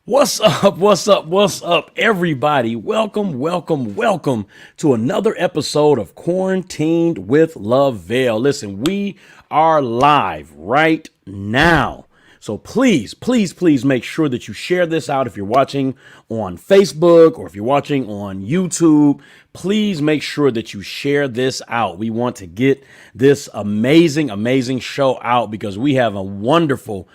What's up? What's up? What's up, everybody? Welcome, welcome, welcome to another episode of Quarantined with Lavell. Listen, we are live right now. So please make sure that you share this out. If you're watching on Facebook or if you're watching on YouTube, please make sure that you share this out. We want to get this amazing show out because we have a wonderful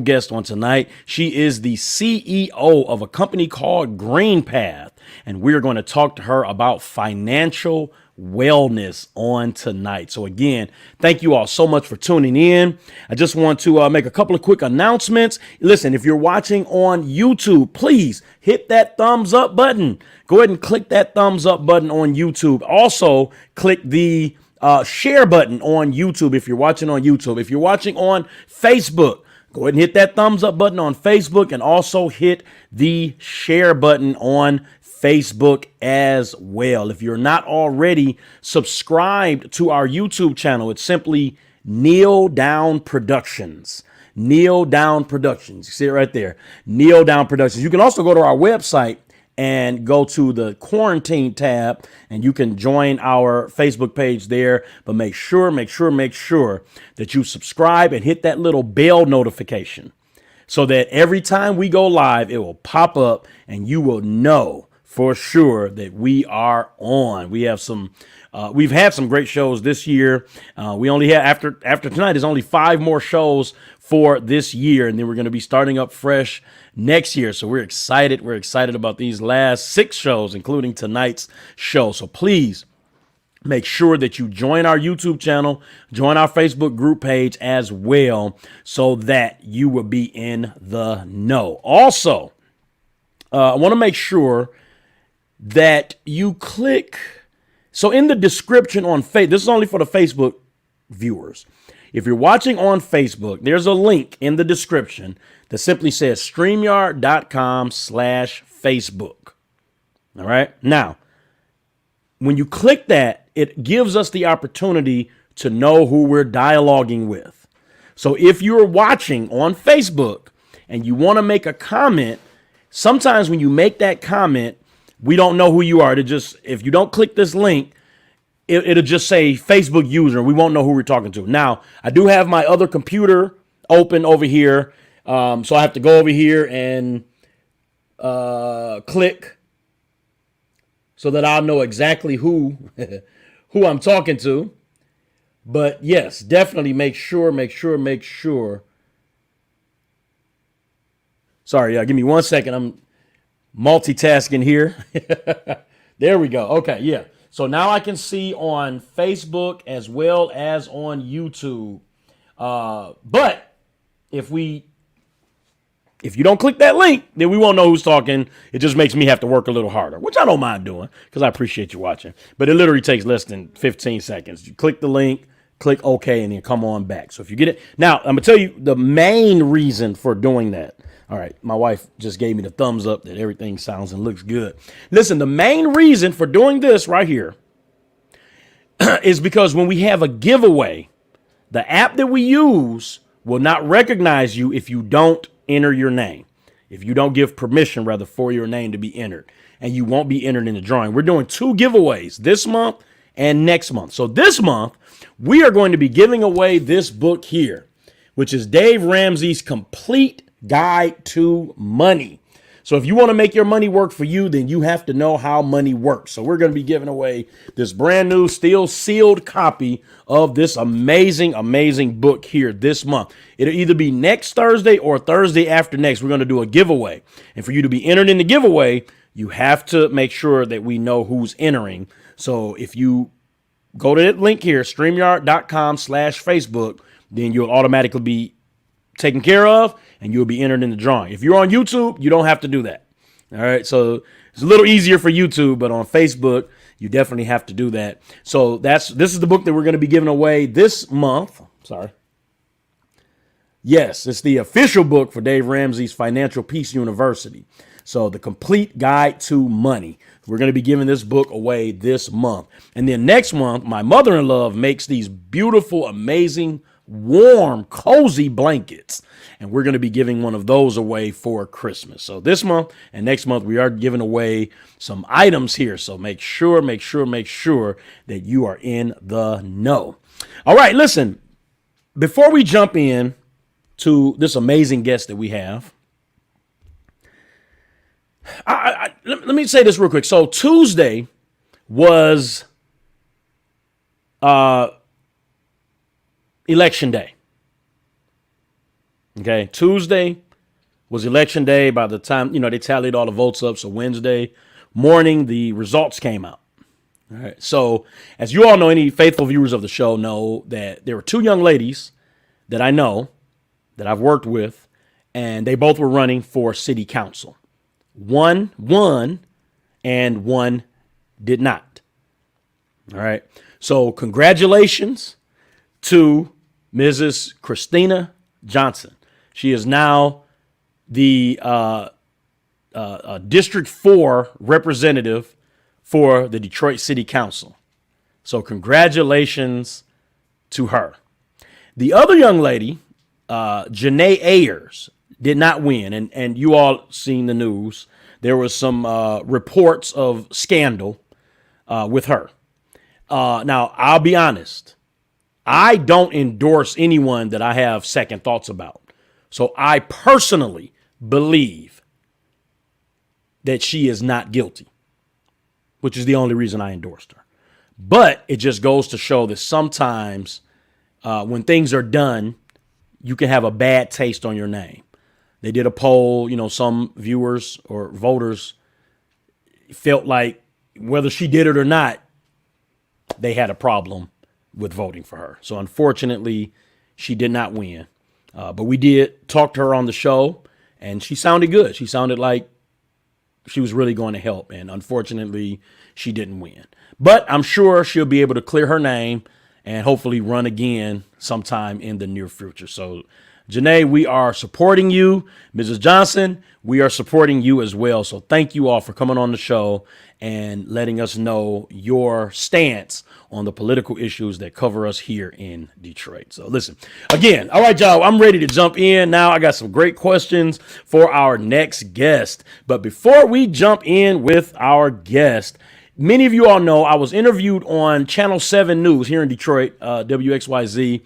guest on tonight. She is the CEO of a company called GreenPath, and we're going to talk to her about financial wellness on tonight. So again, thank you all so much for tuning in. I just want to make a couple of quick announcements. Listen, if you're watching on YouTube, please hit that thumbs up button. Go ahead and click that thumbs up button on YouTube. Also, click the share button on YouTube if you're watching on YouTube. If you're watching on Facebook, go ahead and hit that thumbs up button on Facebook and also hit the share button on Facebook as well. If you're not already subscribed to our YouTube channel, it's simply Neal Down Productions. Neal Down Productions. You see it right there. Neal Down Productions. You can also go to our website and go to the quarantine tab and you can join our Facebook page there. But make sure that you subscribe and hit that little bell notification so that every time we go live, it will pop up and you will know for sure that we are on. We've had some great shows this year. We only have after tonight, there's only 5 more shows for this year. And then we're going to be starting up fresh next year. So we're excited. We're excited about these last 6 shows, including tonight's show. So please make sure that you join our YouTube channel, join our Facebook group page as well, so that you will be in the know. Also, I want to make sure that you click. So in the description on Facebook, this is only for the Facebook viewers. If you're watching on Facebook, there's a link in the description that simply says StreamYard.com/Facebook. All right. Now, when you click that, it gives us the opportunity to know who we're dialoguing with. So if you're watching on Facebook and you want to make a comment, sometimes when you make that comment, we don't know who you are. If you don't click this link, it'll just say Facebook user. We won't know who we're talking to. Now, I do have my other computer open over here. So I have to go over here and click so that I'll know exactly who I'm talking to. But yes, definitely make sure. Sorry, give me 1 second. I'm multitasking here. There we go. Okay, yeah. So now I can see on Facebook as well as on YouTube. But if you don't click that link, then we won't know who's talking. It just makes me have to work a little harder, which I don't mind doing because I appreciate you watching. But it literally takes less than 15 seconds. You click the link, click OK, and then come on back. So if you get it. Now, I'm going to tell you the main reason for doing that. All right, my wife just gave me the thumbs up that everything sounds and looks good. Listen, the main reason for doing this right here is because when we have a giveaway, the app that we use will not recognize you if you don't enter your name, if you don't give permission, rather, for your name to be entered, and you won't be entered in the drawing. We're doing 2 giveaways this month and next month. So this month, we are going to be giving away this book here, which is Dave Ramsey's Complete Guide to Money. So if you want to make your money work for you, then you have to know how money works. So we're going to be giving away this brand new, still sealed copy of this amazing book here this month. It'll either be next Thursday or Thursday after next. We're going to do a giveaway. And for you to be entered in the giveaway, you have to make sure that we know who's entering. So if you go to that link here, StreamYard.com/Facebook, then you'll automatically be taken care of and you'll be entered in the drawing. If you're on YouTube, you don't have to do that. All right. So it's a little easier for YouTube, but on Facebook, you definitely have to do that. So this is the book that we're going to be giving away this month. Sorry. Yes, it's the official book for Dave Ramsey's Financial Peace University. So the Complete Guide to Money. We're going to be giving this book away this month. And then next month, my mother-in-law makes these beautiful, amazing, warm, cozy blankets. and we're going to be giving one of those away for Christmas. So this month and next month, we are giving away some items here. So make sure that you are in the know. All right, listen, before we jump in to this amazing guest that we have, let me say this real quick. So Tuesday was election day. Okay, Tuesday was election day. By the time, they tallied all the votes up. So Wednesday morning, the results came out. All right. So as you all know, any faithful viewers of the show know that there were two young ladies that I know that I've worked with, and they both were running for city council. One won and one did not. All right. So congratulations to Mrs. Christina Johnson. She is now the District 4 representative for the Detroit City Council. So congratulations to her. The other young lady, Janae Ayers, did not win. And you all seen the news. There was some reports of scandal with her. Now, I'll be honest. I don't endorse anyone that I have second thoughts about. So I personally believe that she is not guilty, which is the only reason I endorsed her. But it just goes to show that sometimes when things are done, you can have a bad taste on your name. They did a poll, some viewers or voters felt like whether she did it or not, they had a problem with voting for her. So unfortunately, she did not win. But we did talk to her on the show, and she sounded good. She sounded like she was really going to help. And unfortunately, she didn't win. But I'm sure she'll be able to clear her name and hopefully run again sometime in the near future. So, Janae, we are supporting you. Mrs. Johnson, we are supporting you as well. So thank you all for coming on the show and letting us know your stance on the political issues that cover us here in Detroit. So listen, again, all right, y'all, I'm ready to jump in now. I got some great questions for our next guest. But before we jump in with our guest, many of you all know I was interviewed on Channel 7 News here in Detroit, WXYZ,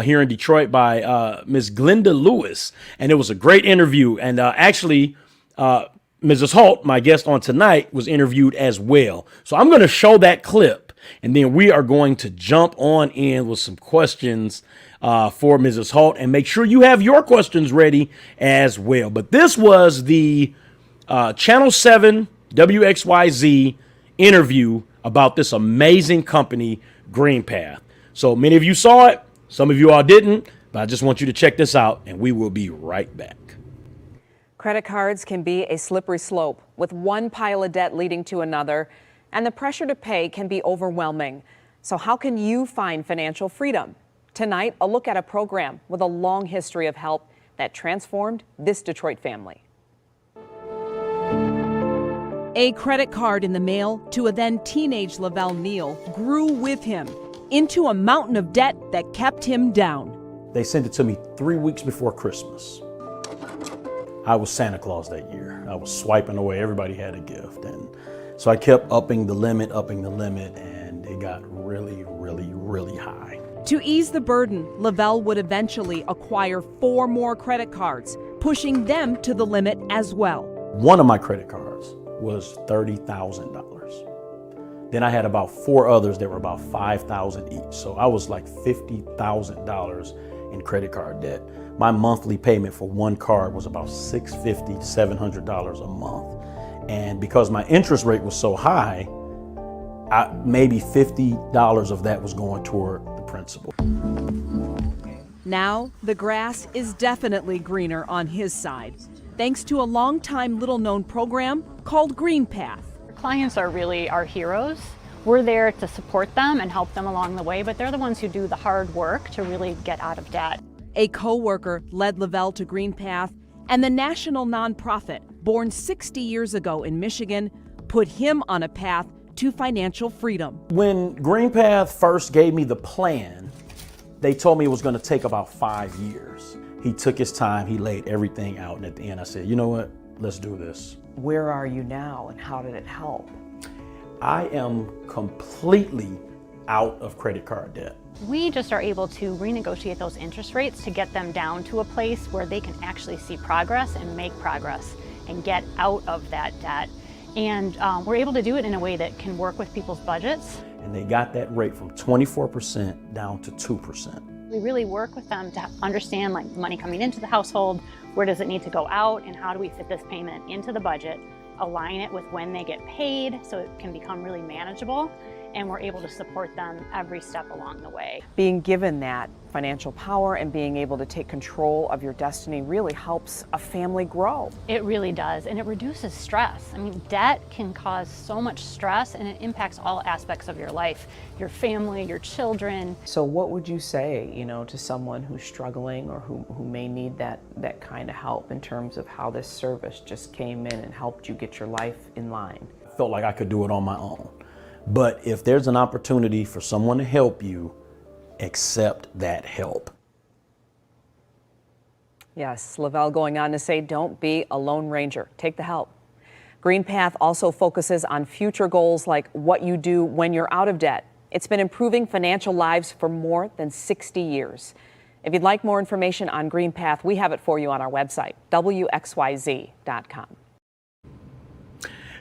here in Detroit by Ms. Glenda Lewis. And it was a great interview. And actually, Mrs. Holt, my guest on tonight, was interviewed as well. So I'm going to show that clip, and then we are going to jump on in with some questions for Mrs. Holt. And make sure you have your questions ready as well. But this was the Channel 7 WXYZ interview about this amazing company, GreenPath. So many of you saw it, some of you all didn't, but I just want you to check this out, and we will be right back. Credit cards can be a slippery slope, with one pile of debt leading to another, and the pressure to pay can be overwhelming. So how can you find financial freedom? Tonight, a look at a program with a long history of help that transformed this Detroit family. A credit card in the mail to a then teenage Lavell Neal grew with him into a mountain of debt that kept him down. They sent it to me 3 weeks before Christmas. I was Santa Claus that year. I was swiping away. Everybody had a gift. And so I kept upping the limit, and it got really, really, really high. To ease the burden, Lavell would eventually acquire 4 more credit cards, pushing them to the limit as well. One of my credit cards was $30,000. Then I had about 4 others that were about $5,000 each. So I was like $50,000 in credit card debt. My monthly payment for one card was about $650, $700 a month. And because my interest rate was so high, maybe $50 of that was going toward the principal. Now, the grass is definitely greener on his side, thanks to a long-time little-known program called GreenPath. Clients are really our heroes. We're there to support them and help them along the way, but they're the ones who do the hard work to really get out of debt. A co-worker led Lavell to GreenPath, and the national nonprofit, born 60 years ago in Michigan, put him on a path to financial freedom. When GreenPath first gave me the plan, They told me it was going to take about 5 years. He took his time, he laid everything out, and at the end I said, you know what, let's do this. Where are you now and how did it help? I am completely out of credit card debt. We just are able to renegotiate those interest rates to get them down to a place where they can actually see progress and make progress and get out of that debt. And we're able to do it in a way that can work with people's budgets. And they got that rate from 24% down to 2%. We really work with them to understand like money coming into the household, where does it need to go out, and how do we fit this payment into the budget, align it with when they get paid so it can become really manageable, and we're able to support them every step along the way. Being given that financial power and being able to take control of your destiny really helps a family grow. It really does, and it reduces stress. I mean, debt can cause so much stress and it impacts all aspects of your life, your family, your children. So what would you say, to someone who's struggling or who may need that kind of help in terms of how this service just came in and helped you get your life in line? I felt like I could do it on my own. But if there's an opportunity for someone to help you, accept that help. Yes, Lavell going on to say, don't be a lone ranger. Take the help. GreenPath also focuses on future goals like what you do when you're out of debt. It's been improving financial lives for more than 60 years. If you'd like more information on GreenPath, we have it for you on our website, wxyz.com.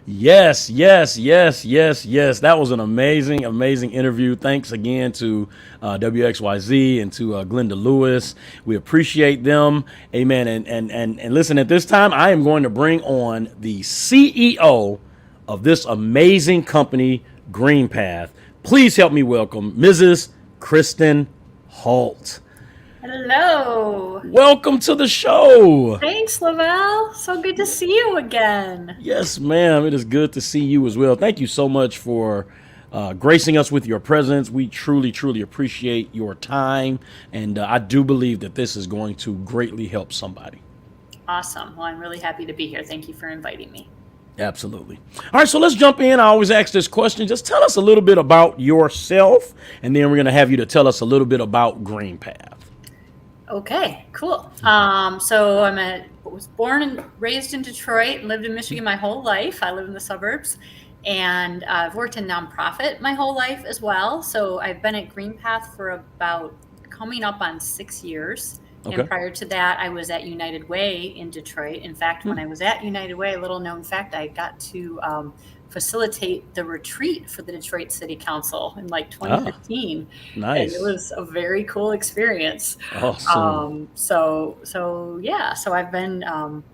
Yes. That was an amazing interview. Thanks again to WXYZ and to Glenda Lewis. We appreciate them. Amen. And listen, at this time, I am going to bring on the CEO of this amazing company, GreenPath. Please help me welcome Mrs. Kristen Holt. Hello. Welcome to the show. Thanks, Lavell. So good to see you again. Yes, ma'am. It is good to see you as well. Thank you so much for gracing us with your presence. We truly appreciate your time. And I do believe that this is going to greatly help somebody. Awesome. Well, I'm really happy to be here. Thank you for inviting me. Absolutely. All right, so let's jump in. I always ask this question. Just tell us a little bit about yourself, and then we're going to have you to tell us a little bit about GreenPath. Okay, cool. So I was born and raised in Detroit and lived in Michigan my whole life. I live in the suburbs, and I've worked in nonprofit my whole life as well. So I've been at GreenPath for about coming up on 6 years. Okay. And prior to that, I was at United Way in Detroit. In fact, when I was at United Way, a little known fact, I got to facilitate the retreat for the Detroit City Council in like 2015. Nice. And it was a very cool experience. Awesome. So I've been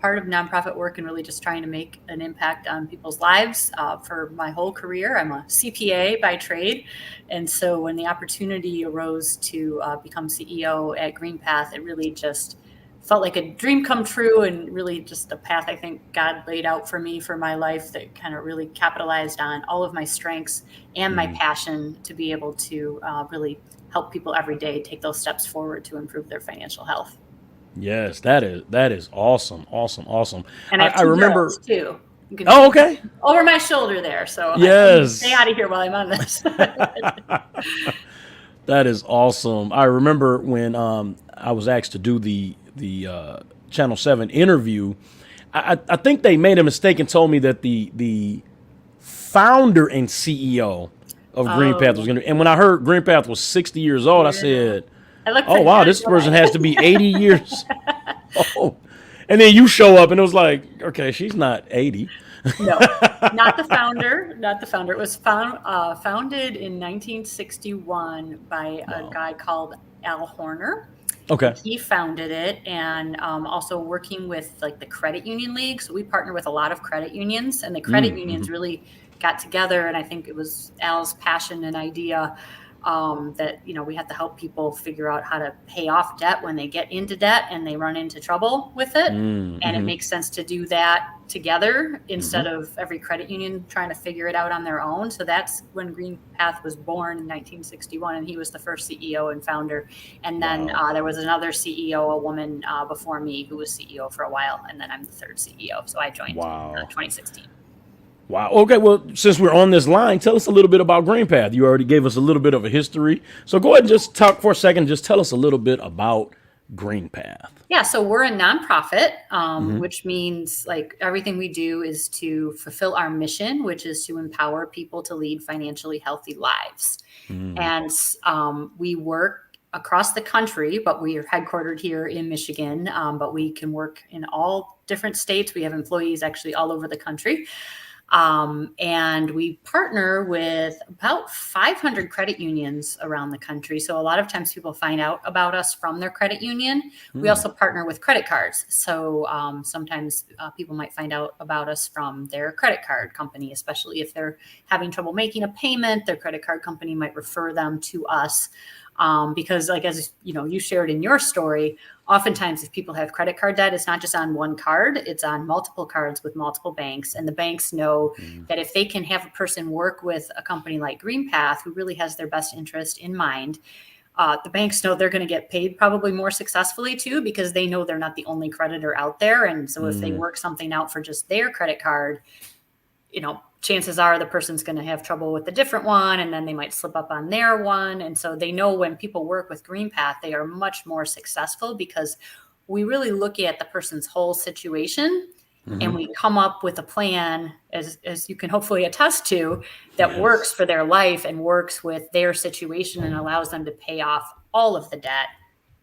part of nonprofit work and really just trying to make an impact on people's lives for my whole career. I'm a CPA by trade. And so when the opportunity arose to become CEO at GreenPath, it really just felt like a dream come true and really just a path I think God laid out for me for my life that kind of really capitalized on all of my strengths and my passion to be able to really help people every day take those steps forward to improve their financial health. Yes, that is awesome. And I remember girls too. Oh, okay. Over my shoulder there. So yes. Stay out of here while I'm on this. That is awesome. I remember when I was asked to do the Channel 7 interview, I think they made a mistake and told me that the founder and CEO of GreenPath was going to, and when I heard GreenPath was 60 years old, I said, oh, wow, this person has to be 80 years old. And then you show up and it was like, okay, she's not 80. No, not the founder. It was founded in 1961 by a guy called Al Horner. Okay. He founded it, and also working with like the credit union league. So we partner with a lot of credit unions, and the credit unions really got together. And I think it was Al's passion and idea that, we have to help people figure out how to pay off debt when they get into debt and they run into trouble with it. And it makes sense to do that together instead of every credit union trying to figure it out on their own. So that's when GreenPath was born in 1961, and he was the first CEO and founder. And then there was another CEO, a woman before me, who was CEO for a while, and then I'm the third CEO. So I joined in 2016. Wow. Okay. Well, since we're on this line, tell us a little bit about GreenPath. You already gave us a little bit of a history. So go ahead and just talk for a second. Just tell us a little bit about GreenPath. Yeah, so we're a nonprofit, which means like everything we do is to fulfill our mission, which is to empower people to lead financially healthy lives. And we work across the country, but we are headquartered here in Michigan, but we can work in all different states. We have employees actually all over the country. And we partner with about 500 credit unions around the country. So a lot of times people find out about us from their credit union. We also partner with credit cards. So sometimes people might find out about us from their credit card company, especially if they're having trouble making a payment. Their credit card company might refer them to us. Because like, as you know, you shared in your story, oftentimes if people have credit card debt, it's not just on one card, it's on multiple cards with multiple banks. And the banks know that if they can have a person work with a company like GreenPath, who really has their best interest in mind, the banks know they're going to get paid probably more successfully too, because they know they're not the only creditor out there. And so if they work something out for just their credit card, you know, chances are the person's going to have trouble with a different one, and then they might slip up on their one. And so they know when people work with GreenPath, they are much more successful because we really look at the person's whole situation and we come up with a plan, as you can hopefully attest to, that works for their life and works with their situation and allows them to pay off all of the debt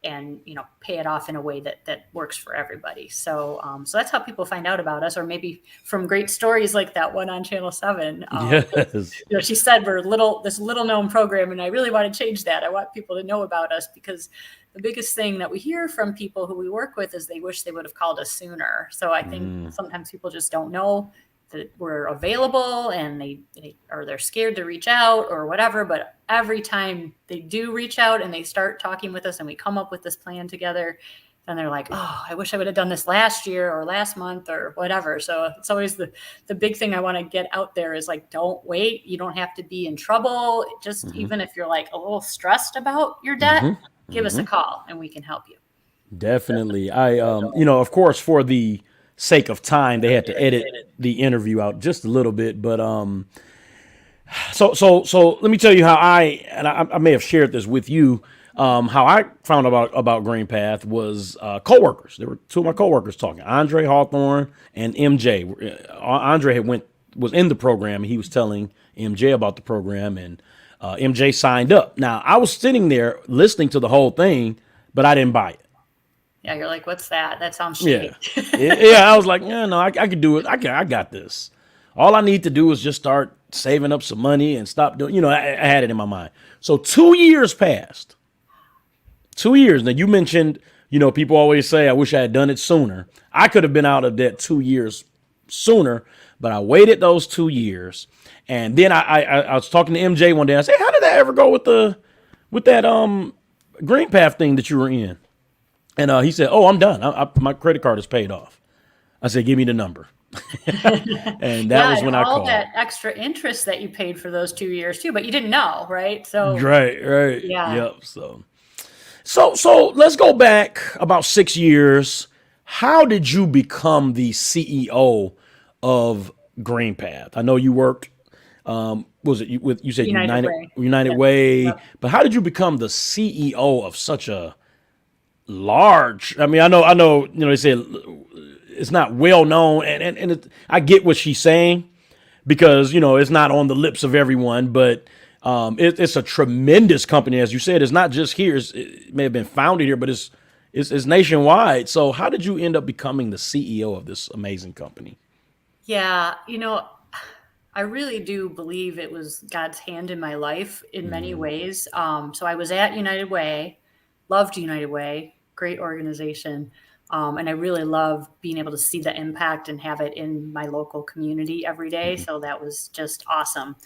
and, you know, pay it off in a way that works for everybody. So so that's how people find out about us, or maybe from great stories like that one on Channel 7. Yes. You know, she said we're this little known program, and I really want to change that. I want people to know about us, because the biggest thing that we hear from people who we work with is they wish they would have called us sooner. So I think sometimes people just don't know that we're available, and they're scared to reach out or whatever. But every time they do reach out and they start talking with us and we come up with this plan together, then they're like, oh, I wish I would have done this last year or last month or whatever. So it's always the big thing I want to get out there is like, don't wait. You don't have to be in trouble. Just even if you're like a little stressed about your debt, give us a call and we can help you. Definitely. I, you know, of course, for the sake of time, they had to edit the interview out just a little bit. But so let me tell you how I may have shared this with you. How I found about GreenPath was coworkers. There were two of my coworkers talking, Andre Hawthorne and MJ. Andre was in the program. And he was telling MJ about the program, and MJ signed up. Now I was sitting there listening to the whole thing, but I didn't buy it. Yeah, you're like, what's that? That sounds shitty. Yeah. I was like, yeah, no, I could do it. I got this. All I need to do is just start saving up some money and stop doing. You know, I had it in my mind. So 2 years passed. 2 years. Now you mentioned, you know, people always say, I wish I had done it sooner. I could have been out of debt 2 years sooner, but I waited those 2 years. And then I was talking to MJ one day. I said, how did that ever go with that GreenPath thing that you were in? And he said, oh, I'm done. My credit card is paid off. I said, give me the number. And that was when I called. All that extra interest that you paid for those 2 years too, but you didn't know, right? So right. Yeah. Yep. So let's go back about 6 years. How did you become the CEO of GreenPath? I know you worked, was it you said United Way, Yep. but how did you become the CEO of such a large? I mean, I know, you know, they say it's not well known, and I get what she's saying, because, you know, it's not on the lips of everyone, but it's a tremendous company. As you said, it's not just here. It may have been founded here, but it's nationwide. So how did you end up becoming the CEO of this amazing company? Yeah, you know, I really do believe it was God's hand in my life in many ways. So I was at United Way, loved United Way, great organization. And I really love being able to see the impact and have it in my local community every day. So that was just awesome.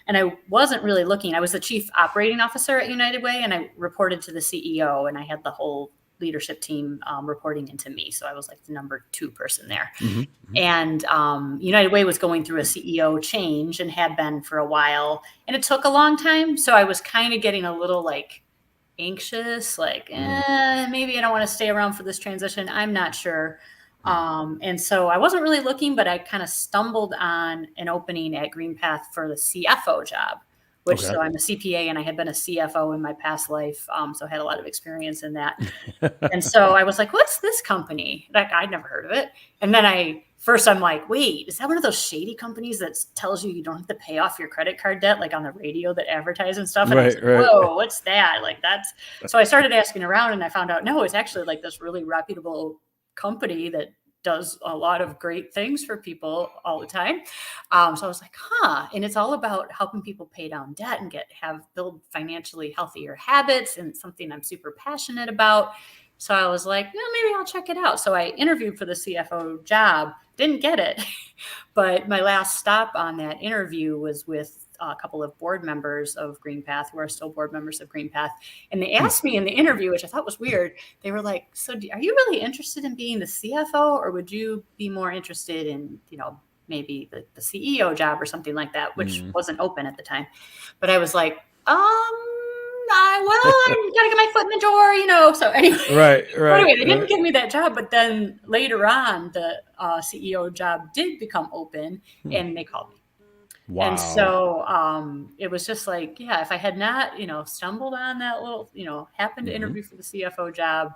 And I wasn't really looking. I was the chief operating officer at United Way, and I reported to the CEO, and I had the whole leadership team reporting into me. So I was like the number 2 person there. And United Way was going through a CEO change and had been for a while. And it took a long time. So I was kind of getting a little like anxious, like maybe I don't want to stay around for this transition. I'm not sure. And so I wasn't really looking, but I kind of stumbled on an opening at GreenPath for the CFO job, which Okay. so I'm a CPA and I had been a CFO in my past life. So I had a lot of experience in that. And so I was like, what's this company? Like, I'd never heard of it. And then I'm like, wait, is that one of those shady companies that tells you don't have to pay off your credit card debt, like on the radio that advertise and stuff? And I was like, whoa, what's that? Like so I started asking around and I found out, no, it's actually like this really reputable company that does a lot of great things for people all the time. So I was like, and it's all about helping people pay down debt and build financially healthier habits. And it's something I'm super passionate about. So I was like, maybe I'll check it out. So I interviewed for the CFO job, didn't get it. But my last stop on that interview was with a couple of board members of GreenPath who are still board members of GreenPath. And they asked me in the interview, which I thought was weird. They were like, so are you really interested in being the CFO, or would you be more interested in, maybe the CEO job or something like that, which wasn't open at the time. But I was like, I gotta get my foot in the door, So anyway, Right. Anyway, they didn't give me that job, but then later on, the CEO job did become open, and they called me. Wow. And so it was just like, if I had not, stumbled on that little, happened to interview for the CFO job,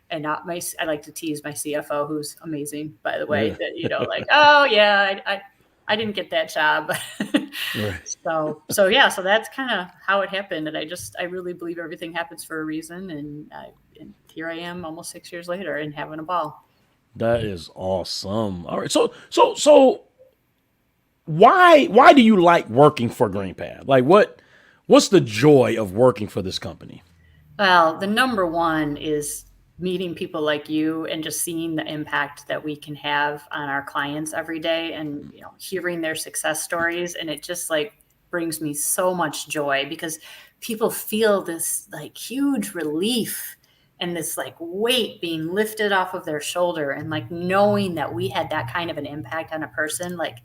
and not I like to tease my CFO, who's amazing, by the way, that, like, oh yeah, I didn't get that job. Right. So that's kind of how it happened. And I really believe everything happens for a reason. And here I am almost 6 years later and having a ball. That is awesome. All right. So why do you like working for GreenPath? Like what's the joy of working for this company? Well, the number one is meeting people like you and just seeing the impact that we can have on our clients every day, and hearing their success stories. And it just like brings me so much joy, because people feel this like huge relief and this like weight being lifted off of their shoulder, and like knowing that we had that kind of an impact on a person, like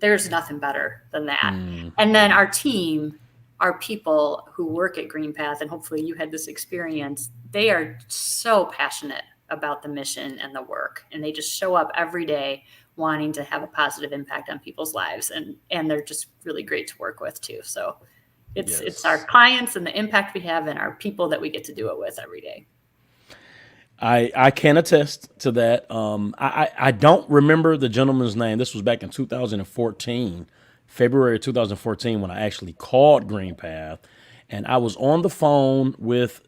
there's nothing better than that. And then our team, our people who work at GreenPath, and hopefully you had this experience, they are so passionate about the mission and the work. And they just show up every day wanting to have a positive impact on people's lives. And they're just really great to work with too. So it's our clients and the impact we have, and our people that we get to do it with every day. I can attest to that. I don't remember the gentleman's name. This was back in 2014, February 2014, when I actually called GreenPath, and I was on the phone with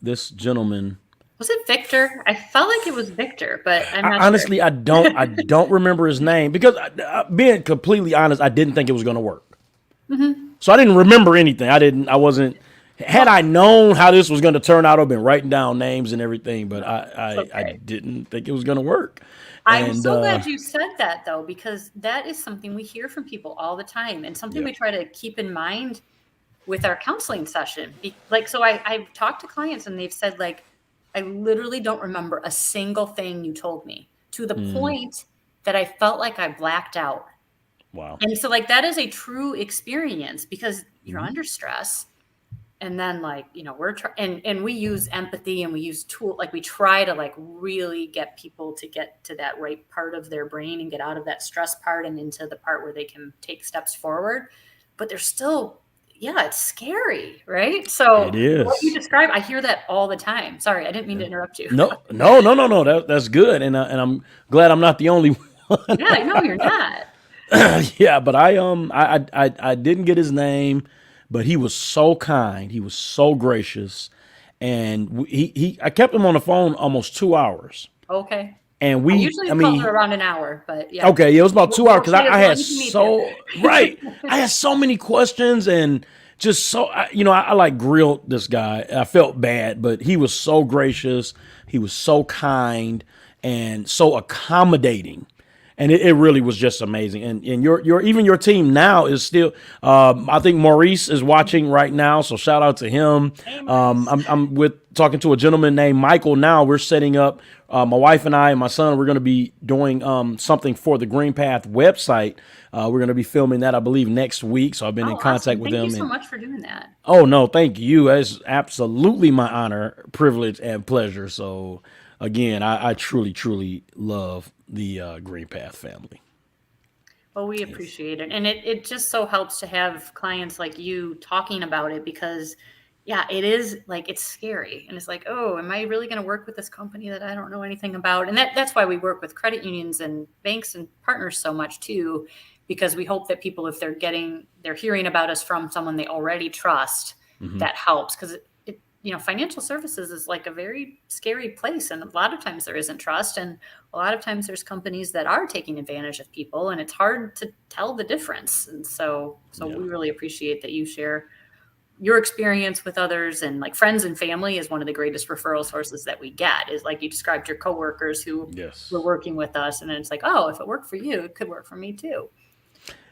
this gentleman. Was it Victor? I felt like it was Victor, but I'm not honestly sure. I don't remember his name, because being completely honest, I didn't think it was going to work. So I didn't remember anything. Had I known how this was going to turn out, I've been writing down names and everything, but I didn't think it was going to work. I'm so glad you said that, though, because that is something we hear from people all the time, and something we try to keep in mind with our counseling session. So I've talked to clients, and they've said, like, I literally don't remember a single thing you told me, to the point that I felt like I blacked out. Wow. And so, like, that is a true experience, because you're under stress. And then, like, and we use empathy, and we use we try to like really get people to get to that right part of their brain and get out of that stress part and into the part where they can take steps forward. But they're still, it's scary, right? So it is. What you describe, I hear that all the time. Sorry, I didn't mean to interrupt you. No. That's good. And I'm glad I'm not the only one. Yeah, no, you're not. Yeah, but I didn't get his name. But he was so kind. He was so gracious. And I kept him on the phone almost 2 hours. Okay. And I usually call her around an hour, but yeah. Okay, it was about 2 hours, because I had I had so many questions, and just so, I like grilled this guy. I felt bad, but he was so gracious. He was so kind and so accommodating. And it really was just amazing. And even your team now is still, I think Maurice is watching right now, so shout out to him. I'm talking to a gentleman named Michael now. We're setting up, my wife and I and my son, we're going to be doing something for the GreenPath website. We're going to be filming that, I believe, next week. So I've been in contact with them. Thank you so much for doing that. Oh, no, thank you. It's absolutely my honor, privilege, and pleasure. So again, I truly, truly love the GreenPath family. Well, we appreciate it. And it just so helps to have clients like you talking about it because, yeah, it is like it's scary. And it's like, oh, am I really going to work with this company that I don't know anything about? And that's why we work with credit unions and banks and partners so much too, because we hope that people, if they're hearing about us from someone they already trust, that helps. Because financial services is like a very scary place. And a lot of times there isn't trust. And a lot of times there's companies that are taking advantage of people and it's hard to tell the difference. And so we really appreciate that you share your experience with others, and like friends and family is one of the greatest referral sources that we get, is like you described your coworkers who were working with us. And then it's like, oh, if it worked for you, it could work for me too.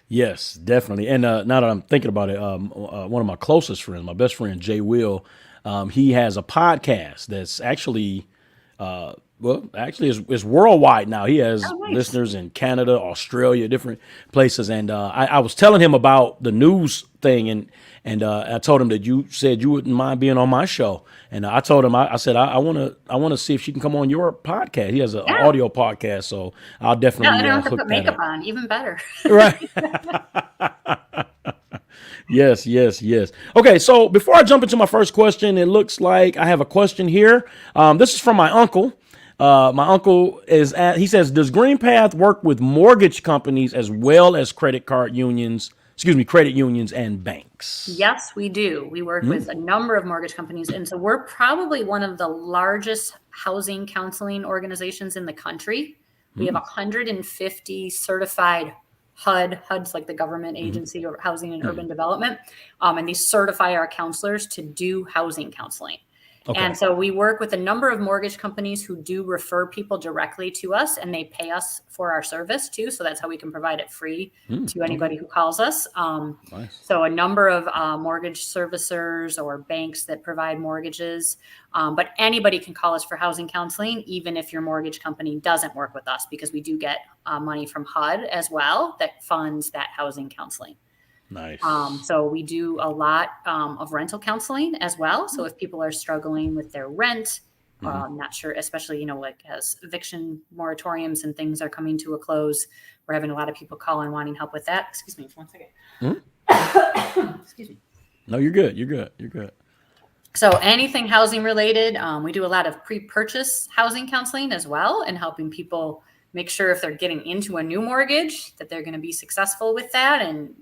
Yes, definitely. And now that I'm thinking about it, one of my closest friends, my best friend, Jay Will, he has a podcast that's actually, it's worldwide now. He has listeners in Canada, Australia, different places. And I was telling him about the news thing, and I told him that you said you wouldn't mind being on my show. And I told him, I said, I want to see if she can come on your podcast. He has an audio podcast, so I'll definitely I don't have to hook put that makeup up. on, even better. Right. Yes. Okay, so before I jump into my first question, it looks like I have a question here. This is from my uncle. My uncle he says, does GreenPath work with mortgage companies as well as credit unions and banks? Yes, we do. We work with a number of mortgage companies. And so we're probably one of the largest housing counseling organizations in the country. We have 150 certified HUD's like the government agency or housing and urban development. And these certify our counselors to do housing counseling. Okay. And so we work with a number of mortgage companies who do refer people directly to us, and they pay us for our service too. So that's how we can provide it free to anybody who calls us. Nice. So a number of mortgage servicers or banks that provide mortgages, but anybody can call us for housing counseling, even if your mortgage company doesn't work with us, because we do get money from HUD as well that funds that housing counseling. Nice. So we do a lot of rental counseling as well. So if people are struggling with their rent, not sure, especially, like as eviction moratoriums and things are coming to a close, we're having a lot of people call and wanting help with that. Excuse me for 1 second. Excuse me. No, you're good. You're good. So anything housing related, we do a lot of pre-purchase housing counseling as well, and helping people make sure if they're getting into a new mortgage that they're going to be successful with that, and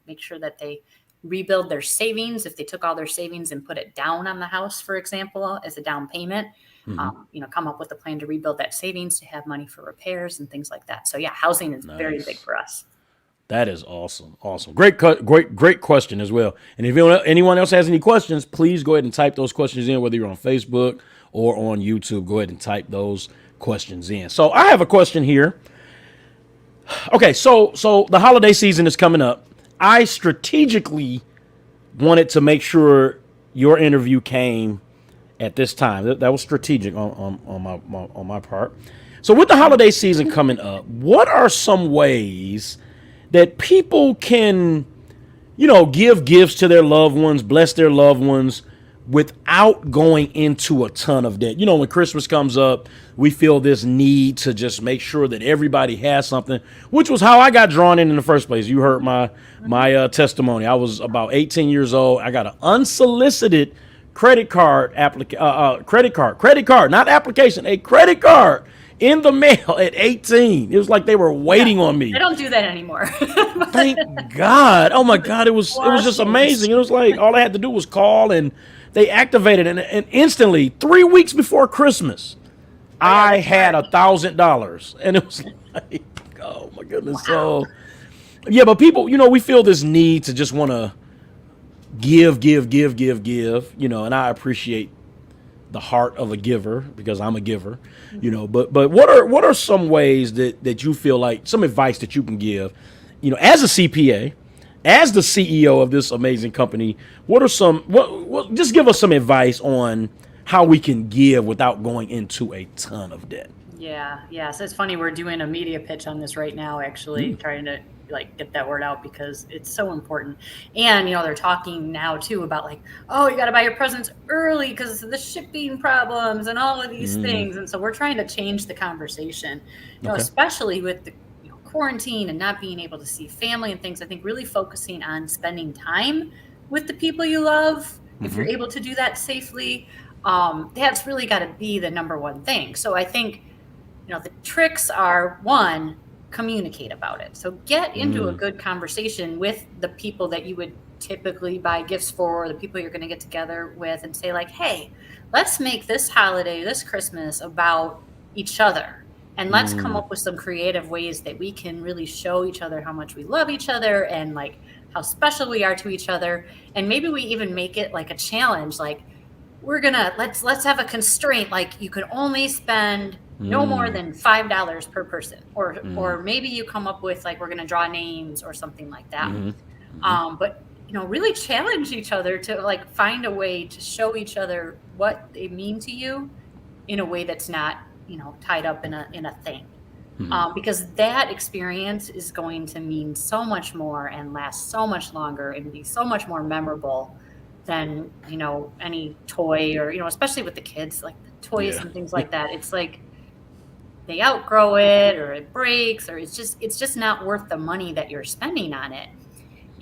make sure that they rebuild their savings if they took all their savings and put it down on the house, for example, as a down payment. Come up with a plan to rebuild that savings to have money for repairs and things like that. So yeah, housing is very big for us. That is awesome. Great question as well. And if anyone else has any questions, please go ahead and type those questions in, whether you're on Facebook or on YouTube. Go ahead and type those questions in. So I have a question here. Okay, so the holiday season is coming up. I strategically wanted to make sure your interview came at this time. That was strategic on my part. So with the holiday season coming up, what are some ways that people can, give gifts to their loved ones, bless their loved ones, without going into a ton of debt? When Christmas comes up, we feel this need to just make sure that everybody has something, which was how I got drawn in the first place. You heard my testimony. I was about 18 years old. I got an unsolicited credit card, not application, a credit card in the mail at 18. It was like they were waiting on me. They don't do that anymore. Thank God. Oh my God. It was just amazing. It was like all I had to do was call and they activated it. And instantly, 3 weeks before Christmas, I had $1,000. And it was like, oh my goodness. Wow. So yeah, but people, we feel this need to just want to give, and I appreciate the heart of a giver because I'm a giver, but what are some ways that you feel like, some advice that you can give, as a CPA, as the CEO of this amazing company, what are some, just give us some advice on how we can give without going into a ton of debt. Yeah. So it's funny. We're doing a media pitch on this right now, actually trying to like get that word out because it's so important. And, they're talking now too about like, oh, you got to buy your presents early because of the shipping problems and all of these things. And so we're trying to change the conversation, Okay. especially with the quarantine and not being able to see family and things. I think really focusing on spending time with the people you love, if you're able to do that safely, that's really got to be the number one thing. So I think, the tricks are, one, communicate about it. So get into a good conversation with the people that you would typically buy gifts for, or the people you're going to get together with, and say like, hey, let's make this holiday, this Christmas, about each other. And let's come up with some creative ways that we can really show each other how much we love each other and like how special we are to each other. And maybe we even make it like a challenge. Like let's have a constraint. Like you can only spend no more than $5 per person, or maybe you come up with like, we're going to draw names or something like that. But really challenge each other to like find a way to show each other what they mean to you in a way that's not tied up in a thing, because that experience is going to mean so much more and last so much longer and be so much more memorable than any toy, or especially with the kids, like the toys and things like that. It's like they outgrow it, or it breaks, or it's just not worth the money that you're spending on it.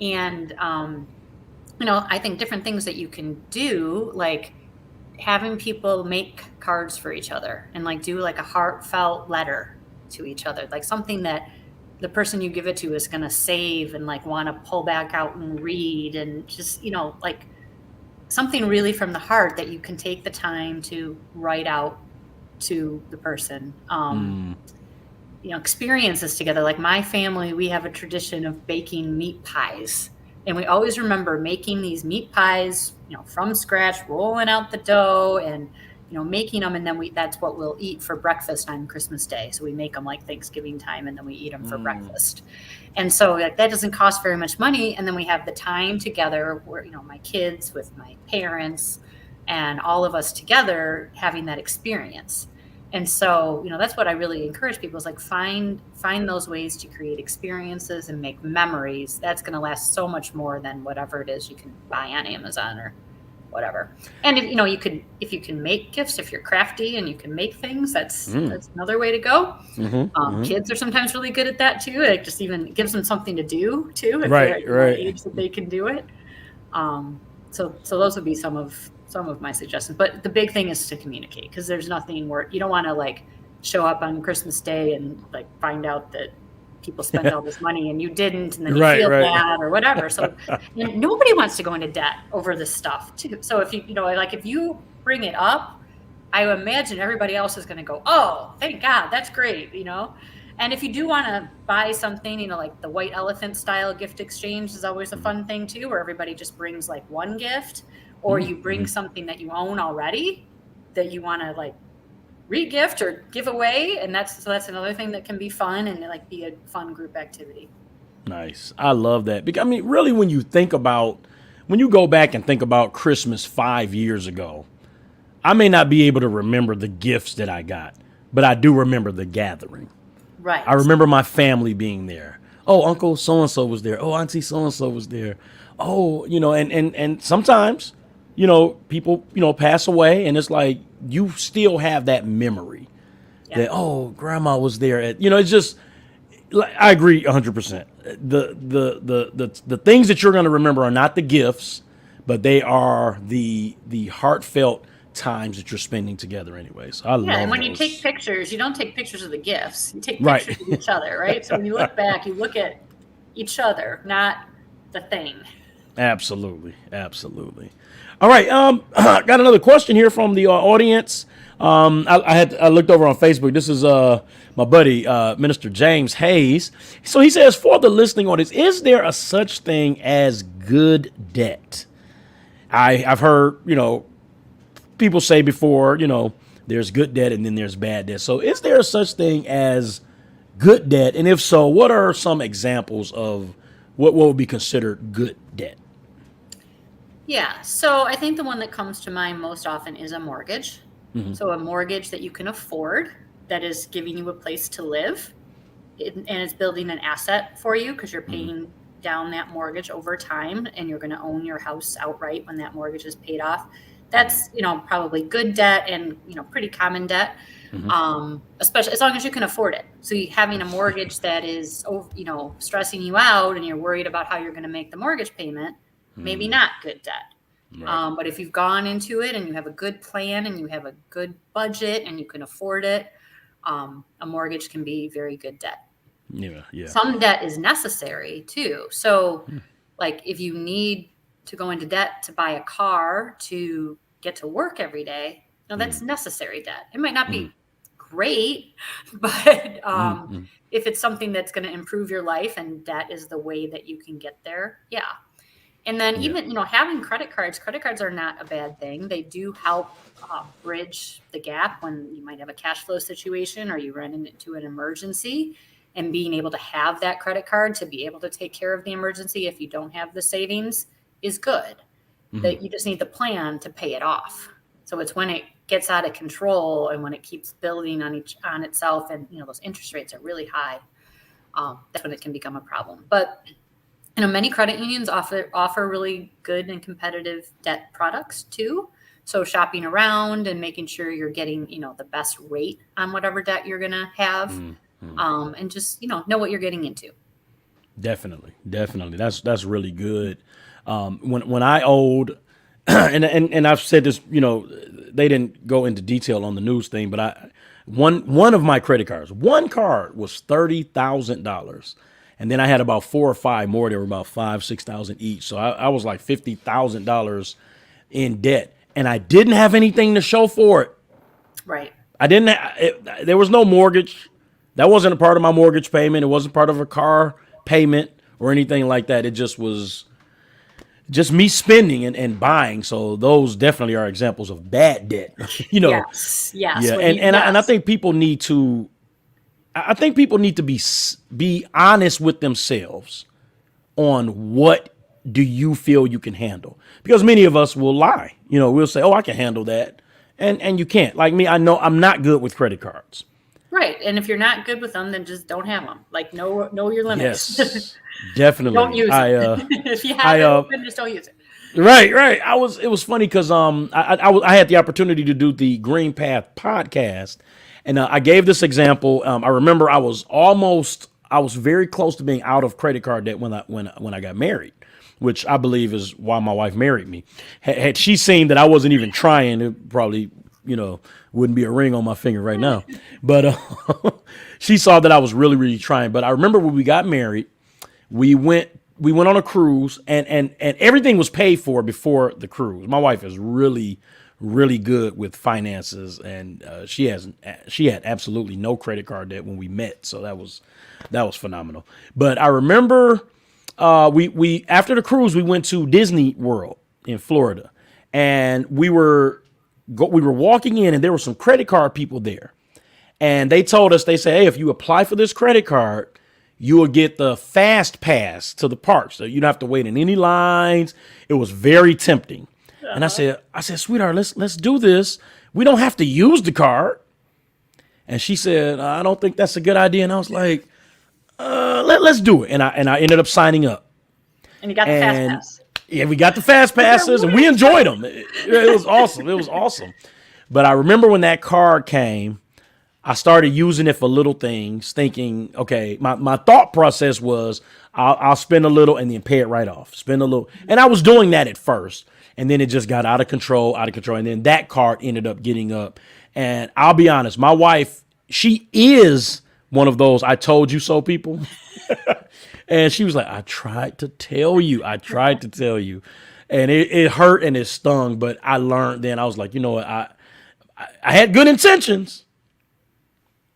And I think different things that you can do, like having people make cards for each other and like do like a heartfelt letter to each other, like something that the person you give it to is going to save and like want to pull back out and read, and just like something really from the heart that you can take the time to write out to the person. Experiences together. Like my family, we have a tradition of baking meat pies. And we always remember making these meat pies, from scratch, rolling out the dough and, making them. And then that's what we'll eat for breakfast on Christmas Day. So we make them like Thanksgiving time, and then we eat them for breakfast. And so like, that doesn't cost very much money. And then we have the time together where, my kids with my parents and all of us together having that experience. And so, that's what I really encourage people is like, find those ways to create experiences and make memories. That's going to last so much more than whatever it is you can buy on Amazon or whatever. And if you can make gifts, if you're crafty and you can make things, that's another way to go. Kids are sometimes really good at that too. It just even gives them something to do too. If they're at the age that they can do it. So those would be some of my suggestions, but the big thing is to communicate, because there's nothing where you don't want to like show up on Christmas Day and like find out that people spent all this money and you didn't, and then you feel bad or whatever. So nobody wants to go into debt over this stuff too. So if if you bring it up, I imagine everybody else is going to go, oh, thank God, that's great, And if you do want to buy something, like the white elephant style gift exchange is always a fun thing too, where everybody just brings like one gift. Or you bring something that you own already that you want to like re-gift or give away. And that's another thing that can be fun and like be a fun group activity. Nice. I love that. Because, really, when you go back and think about Christmas 5 years ago, I may not be able to remember the gifts that I got, but I do remember the gathering. Right. I remember my family being there. Oh, Uncle so-and-so was there. Oh, Auntie so-and-so was there. Oh, and sometimes, people, pass away, and it's like you still have that memory that, oh, grandma was there. It's just, I agree 100%. The things that you're going to remember are not the gifts, but they are the heartfelt times that you're spending together anyways. I love and when those. you take pictures, you don't take pictures of the gifts. You take pictures of each other, right? So when you look back, you look at each other, not the thing. Absolutely. All right, got another question here from the audience. I looked over on Facebook. This is my buddy, Minister James Hayes. So he says, for the listening audience, is there a such thing as good debt? I've heard, people say before, there's good debt and then there's bad debt. So is there such thing as good debt? And if so, what are some examples of what would be considered good debt? Yeah, so I think the one that comes to mind most often is a mortgage. So a mortgage that you can afford, that is giving you a place to live. and it's building an asset for you because you're paying down that mortgage over time, and you're going to own your house outright when that mortgage is paid off. That's, probably good debt and, pretty common debt, especially as long as you can afford it. So having a mortgage that is, stressing you out and you're worried about how you're going to make the mortgage payment, maybe not good debt. Right. But if you've gone into it and you have a good plan and you have a good budget and you can afford it, a mortgage can be very good debt. Yeah. Some debt is necessary too. So like if you need to go into debt to buy a car to get to work every day, that's necessary debt. It might not be great, but if it's something that's going to improve your life and debt is the way that you can get there. Yeah. And then even, having credit cards are not a bad thing. They do help bridge the gap when you might have a cash flow situation or you run into an emergency, and being able to have that credit card to be able to take care of the emergency if you don't have the savings is good. That you just need the plan to pay it off. So it's when it gets out of control and when it keeps building on itself and, those interest rates are really high, that's when it can become a problem. But many credit unions offer really good and competitive debt products too. So shopping around and making sure you're getting, the best rate on whatever debt you're going to have, and just, know what you're getting into. Definitely. That's really good. When I owed, and I've said this, they didn't go into detail on the news thing, but one of my credit cards, one card was $30,000. And then I had about 4 or 5 more. They were about $5,000-6,000 each. So I was like $50,000 in debt, and I didn't have anything to show for it. Right. There was no mortgage. That wasn't a part of my mortgage payment. It wasn't part of a car payment or anything like that. It just was just me spending and buying. So those definitely are examples of bad debt. Yes. Yeah. And I think people need to. I think people need to be honest with themselves on what do you feel you can handle, because many of us will lie. We'll say, "Oh, I can handle that," and you can't. Like me, I know I'm not good with credit cards. Right, and if you're not good with them, then just don't have them. Like know your limits. Yes, definitely. Don't use it. If you have it, then just don't use it. Right. It was funny because I had the opportunity to do the GreenPath podcast. And I gave this example. I remember I was very close to being out of credit card debt when I got married, which I believe is why my wife married me. Had she seen that I wasn't even trying, it probably, wouldn't be a ring on my finger right now. But she saw that I was really, really trying. But I remember when we got married, we went on a cruise and everything was paid for before the cruise. My wife is really good with finances, and she had absolutely no credit card debt when we met, so that was phenomenal. But I remember we after the cruise we went to Disney World in Florida, and we were walking in, and there were some credit card people there, and they told us, they said, "Hey, if you apply for this credit card, you will get the fast pass to the park, so you don't have to wait in any lines." It was very tempting. And I said, "Sweetheart, let's do this. We don't have to use the card." And she said, "I don't think that's a good idea." And I was like, let's do it. And I ended up signing up. And you got the fast pass. Yeah, we got the fast passes and we enjoyed them. It was awesome. But I remember when that card came, I started using it for little things, thinking, okay, my thought process was I'll spend a little and then pay it right off. Spend a little. And I was doing that at first. And then it just got out of control. And then that card ended up getting up. And I'll be honest, my wife, she is one of those "I told you so" people. And she was like, I tried to tell you. And it hurt and it stung. But I learned then, I was like, you know what? I had good intentions,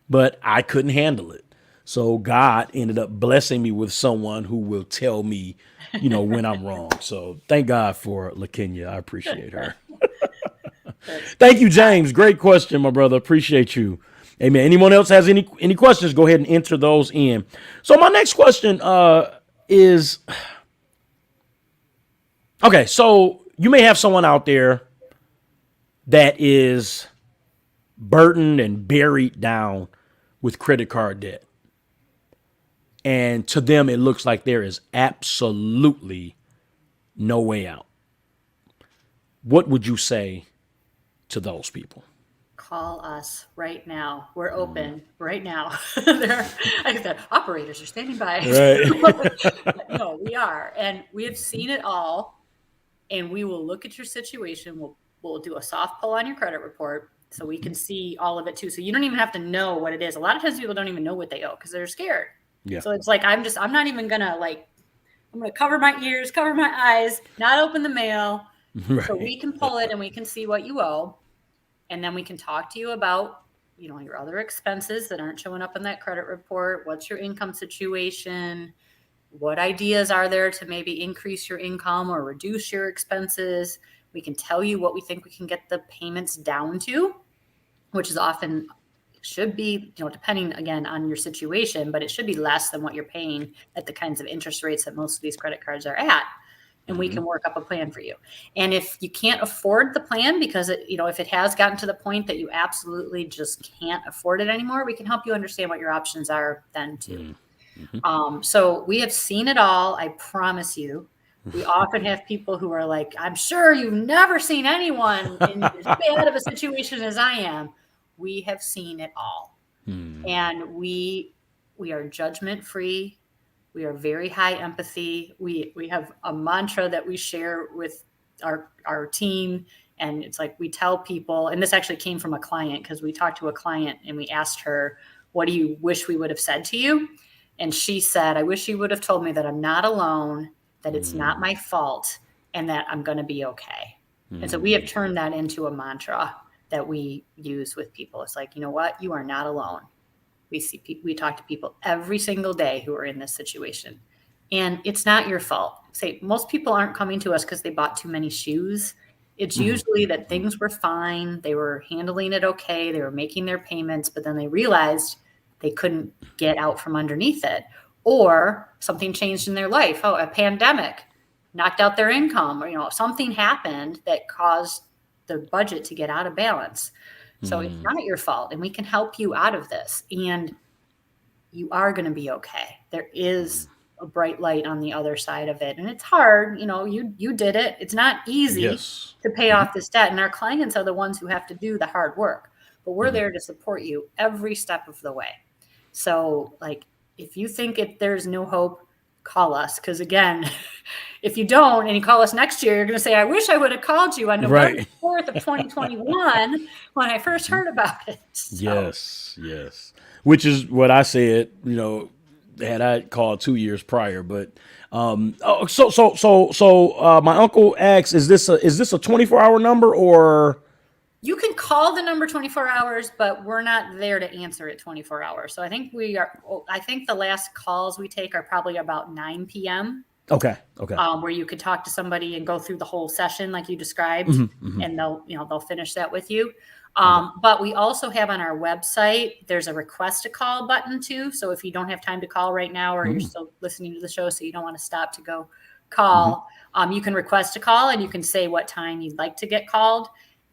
but I couldn't handle it. So God ended up blessing me with someone who will tell me, when I'm wrong. So thank God for LaKenya. I appreciate her. Thank you, James. Great question, my brother. Appreciate you. Amen. Anyone else has any questions? Go ahead and enter those in. So my next question is, okay, so you may have someone out there that is burdened and buried down with credit card debt. And to them, it looks like there is absolutely no way out. What would you say to those people? Call us right now. We're open right now. There, like I said, operators are standing by. Right. No, we are. And we have seen it all. And we will look at your situation. We'll do a soft pull on your credit report so we can see all of it too. So you don't even have to know what it is. A lot of times people don't even know what they owe because they're scared. Yeah. So it's like, I'm not even gonna I'm gonna cover my ears, cover my eyes, not open the mail. Right. So we can pull it and we can see what you owe. And then we can talk to you about, your other expenses that aren't showing up in that credit report. What's your income situation? What ideas are there to maybe increase your income or reduce your expenses? We can tell you what we think we can get the payments down to, which is often should be, depending again on your situation, but it should be less than what you're paying at the kinds of interest rates that most of these credit cards are at. And we can work up a plan for you. And if you can't afford the plan because if it has gotten to the point that you absolutely just can't afford it anymore, we can help you understand what your options are then too. So we have seen it all. I promise you. We often have people who are like, I'm sure you've never seen anyone in as bad of a situation as I am. We have seen it all. And we are judgment free. We are very high empathy. We have a mantra that we share with our team. And it's like we tell people, and this actually came from a client because we talked to a client and we asked her, what do you wish we would have said to you? And she said, I wish you would have told me that I'm not alone, that it's not my fault, and that I'm going to be okay. And so we have turned that into a mantra that we use with people. It's like, you know what? You are not alone. We talk to people every single day who are in this situation. And it's not your fault. Say, most people aren't coming to us because they bought too many shoes. It's usually that things were fine. They were handling it okay. They were making their payments, but then they realized they couldn't get out from underneath it. Or something changed in their life. Oh, a pandemic knocked out their income, or something happened that caused the budget to get out of balance. So it's not your fault, and we can help you out of this, and you are going to be okay. There is a bright light on the other side of it, and it's hard. You did it. It's not easy to pay off this debt, and our clients are the ones who have to do the hard work, but we're there to support you every step of the way. So, if you think there's no hope, call us. Because again, if you don't and you call us next year, you're going to say, I wish I would have called you on November 4th of 2021 when I first heard about it. So. Yes. Which is what I said, had I called 2 years prior. But my uncle asks, is this a 24-hour number or? You can call the number 24 hours, but we're not there to answer it 24 hours. So I think the last calls we take are probably about 9 p.m. Okay. Where you could talk to somebody and go through the whole session like you described, and they'll finish that with you. But we also have on our website, there's a request a call button too. So if you don't have time to call right now, or you're still listening to the show, so you don't want to stop to go call, you can request a call and you can say what time you'd like to get called.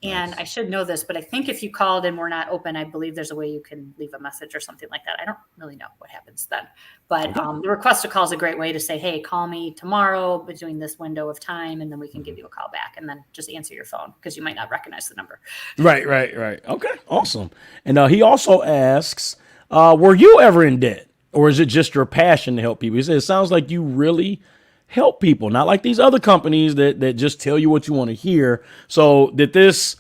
And I should know this, but I think if you called and we're not open, I believe there's a way you can leave a message or something like that. I don't really know what happens then. But the request to call is a great way to say, hey, call me tomorrow between this window of time, and then we can give you a call back, and then just answer your phone because you might not recognize the number. Right. Okay, awesome. And he also asks, were you ever in debt, or is it just your passion to help people? He says, it sounds like you really help people, not like these other companies that just tell you what you want to hear. So this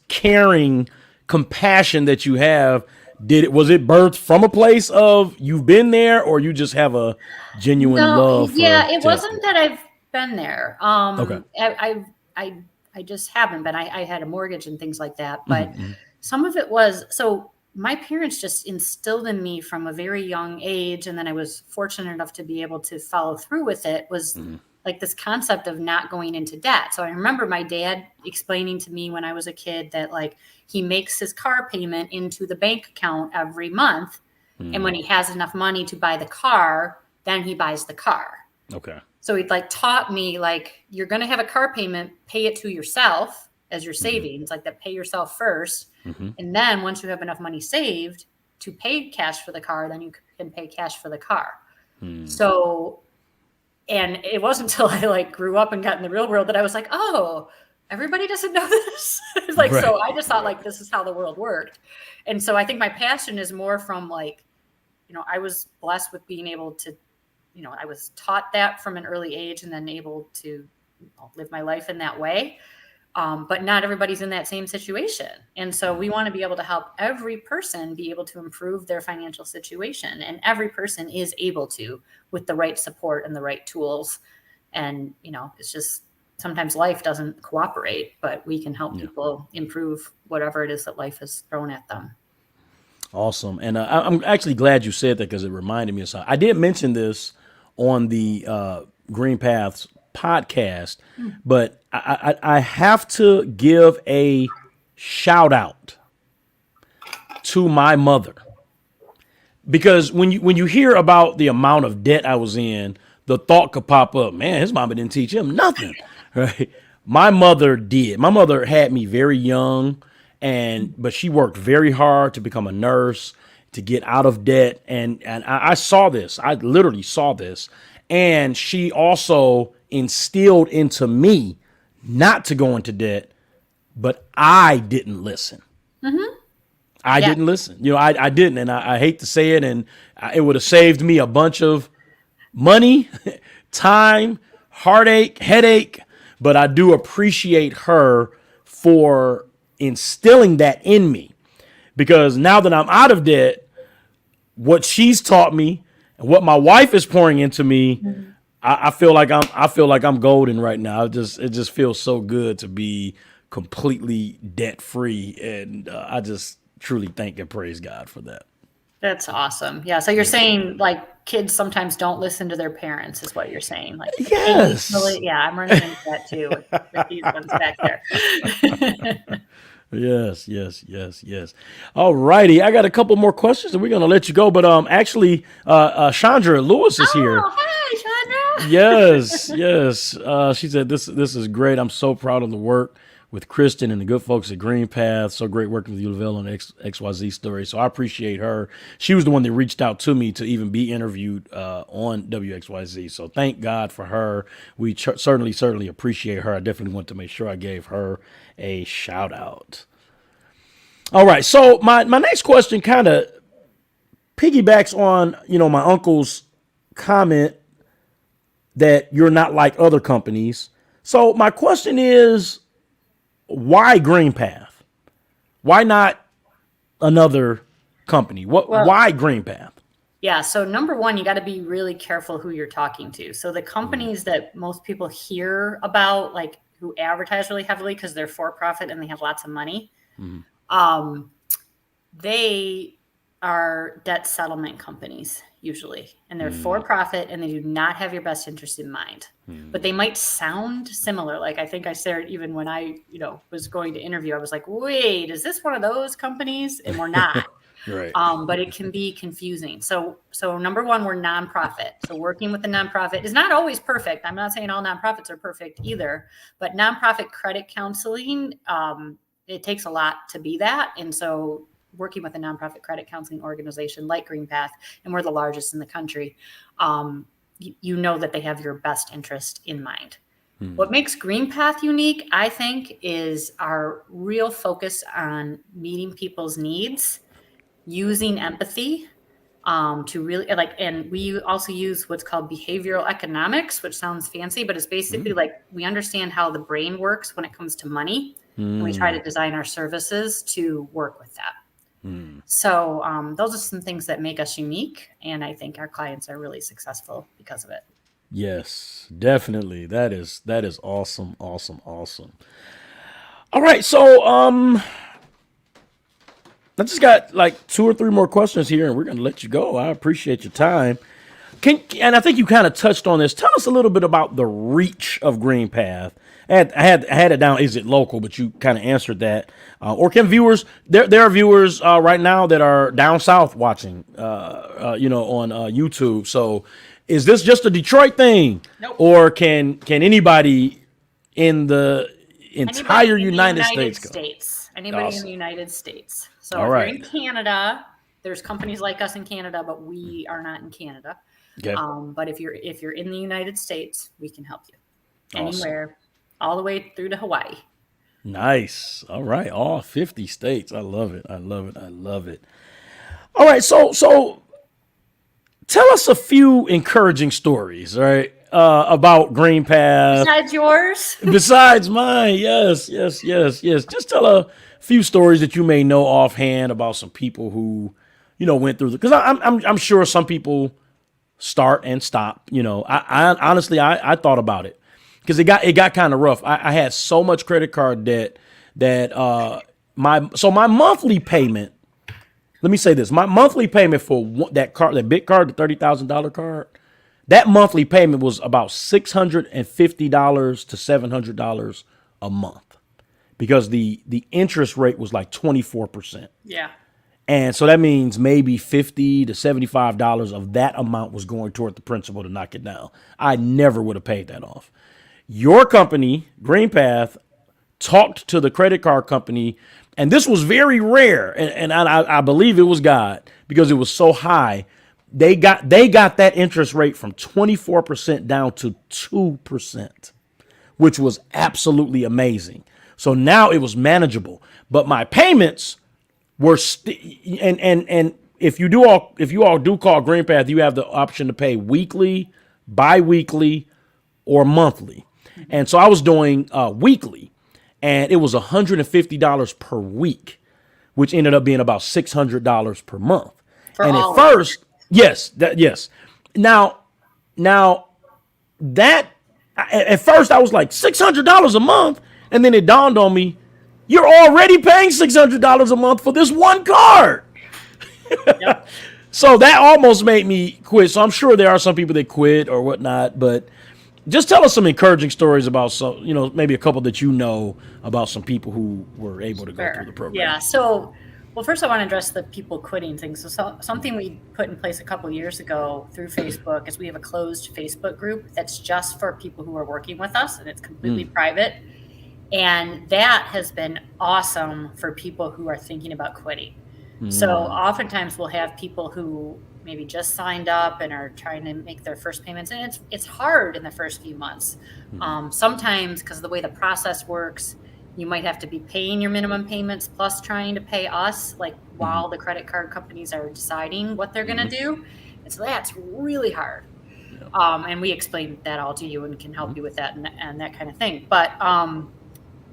caring compassion that you have, was it birthed from a place of you've been there, or you just have a genuine love? It wasn't that I've been there. Okay. I just haven't been. I had a mortgage and things like that, but some of it was so. My parents just instilled in me from a very young age, and then I was fortunate enough to be able to follow through with it, was like this concept of not going into debt. So I remember my dad explaining to me when I was a kid that he makes his car payment into the bank account every month. And when he has enough money to buy the car, then he buys the car. Okay. So he'd taught me, you're going to have a car payment, pay it to yourself as your savings, that pay yourself first. And then once you have enough money saved, to pay cash for the car, then you can pay cash for the car. So, and it wasn't until I like grew up and got in the real world that I was like, oh, everybody doesn't know this. It's like, Right. So I just thought like, this is how the world worked. And so I think my passion is more from like, I was blessed with being able to, I was taught that from an early age and then able to live my life in that way. But not everybody's in that same situation. And so we want to be able to help every person be able to improve their financial situation. And every person is able to with the right support and the right tools. And, it's just sometimes life doesn't cooperate, but we can help people improve whatever it is that life has thrown at them. Awesome. And I'm actually glad you said that because it reminded me of something. I did mention this on the GreenPath's podcast, but I have to give a shout out to my mother, because when you hear about the amount of debt I was in, the thought could pop up, man, his mama didn't teach him nothing, right? My mother did. My mother had me very young, but she worked very hard to become a nurse, to get out of debt. And I saw this. I literally saw this. And she also instilled into me not to go into debt, but I didn't listen. I didn't listen. I didn't. And I hate to say it. And it would have saved me a bunch of money, time, heartache, headache. But I do appreciate her for instilling that in me, because now that I'm out of debt, what she's taught me and what my wife is pouring into me, I feel like I'm golden right now. It just feels so good to be completely debt free, and I just truly thank and praise God for that. That's awesome. Yeah. So you're saying like kids sometimes don't listen to their parents is what you're saying. Like, yes. Yeah, I'm running into that too with these ones back there. Yes. All righty. I got a couple more questions and we're going to let you go. But actually, Chandra Lewis is here. Oh, hi, Chandra. Yes. She said, this is great. I'm so proud of the work with Kristen and the good folks at GreenPath. So great working with you, Lavell, on the XYZ story. So I appreciate her. She was the one that reached out to me to even be interviewed on WXYZ. So thank God for her. We certainly appreciate her. I definitely want to make sure I gave her a shout out. All right. So my next question kind of piggybacks on, my uncle's comment that you're not like other companies. So my question is, why GreenPath? Why not another company? Why GreenPath? Yeah. So number one, you got to be really careful who you're talking to. So the companies that most people hear about, like who advertise really heavily because they're for profit and they have lots of money, they are debt settlement companies usually, and they're for profit and they do not have your best interest in mind. But they might sound similar. Like I think I said, even when I, was going to interview, I was like, wait, is this one of those companies? And we're not. Right. But it can be confusing. So number one, we're nonprofit. So working with a nonprofit is not always perfect. I'm not saying all nonprofits are perfect either, but nonprofit credit counseling, it takes a lot to be that. And so working with a nonprofit credit counseling organization like GreenPath, and we're the largest in the country, that they have your best interest in mind. What makes GreenPath unique, I think, is our real focus on meeting people's needs, using empathy to really and we also use what's called behavioral economics, which sounds fancy, but it's basically like we understand how the brain works when it comes to money, and we try to design our services to work with that. So those are some things that make us unique, and I think our clients are really successful because of it. Yes, definitely. That is awesome. All right, so I just got like 2 or 3 more questions here, and we're going to let you go. I appreciate your time. And I think you kind of touched on this. Tell us a little bit about the reach of GreenPath. I had it down. Is it local? But you kind of answered that. Or can viewers? There are viewers right now that are down south watching. On YouTube. So, is this just a Detroit thing? Nope. Or can anybody in the entire United States go? Anybody Awesome. in the United States. So All if right. you're in Canada, there's companies like us in Canada, but we are not in Canada. Okay. But if you're in the United States, we can help you Awesome. anywhere, all the way through to Hawaii. Nice. All right. All 50 states. I love it. I love it. I love it. All right. So tell us a few encouraging stories, right? About GreenPath. Besides yours? Besides mine. Yes. Just tell a few stories that you may know offhand about some people who, went through because I'm sure some people start and stop. I honestly I thought about it because it got kind of rough. I had so much credit card debt that my monthly payment. Let me say this: my monthly payment for that big card, the $30,000 card, that monthly payment was about $650 to $700 a month because the interest rate was like 24%. Yeah. And so that means maybe $50 to $75 of that amount was going toward the principal to knock it down. I never would have paid that off. Your company, GreenPath, talked to the credit card company, and this was very rare, and I believe it was God because it was so high. They got that interest rate from 24% down to 2%, which was absolutely amazing. So now it was manageable, but my payments were and if you all do call GreenPath, you have the option to pay weekly, bi-weekly, or monthly. And so I was doing weekly, and it was $150 per week, which ended up being about $600 per month. And at first, yes. Now that at first I was like $600 a month, and then it dawned on me, you're already paying $600 a month for this one card. Yep. So that almost made me quit. So I'm sure there are some people that quit or whatnot, but just tell us some encouraging stories about maybe a couple that about some people who were able to go through the program. Yeah. So, well, first I want to address the people quitting thing. So something we put in place a couple of years ago through Facebook is we have a closed Facebook group that's just for people who are working with us, and it's completely private. And that has been awesome for people who are thinking about quitting. So oftentimes we'll have people who maybe just signed up and are trying to make their first payments. And it's hard in the first few months. Sometimes because of the way the process works, you might have to be paying your minimum payments plus trying to pay us, like while the credit card companies are deciding what they're going to do. And so that's really hard. And we explain that all to you and can help you with that and that kind of thing. But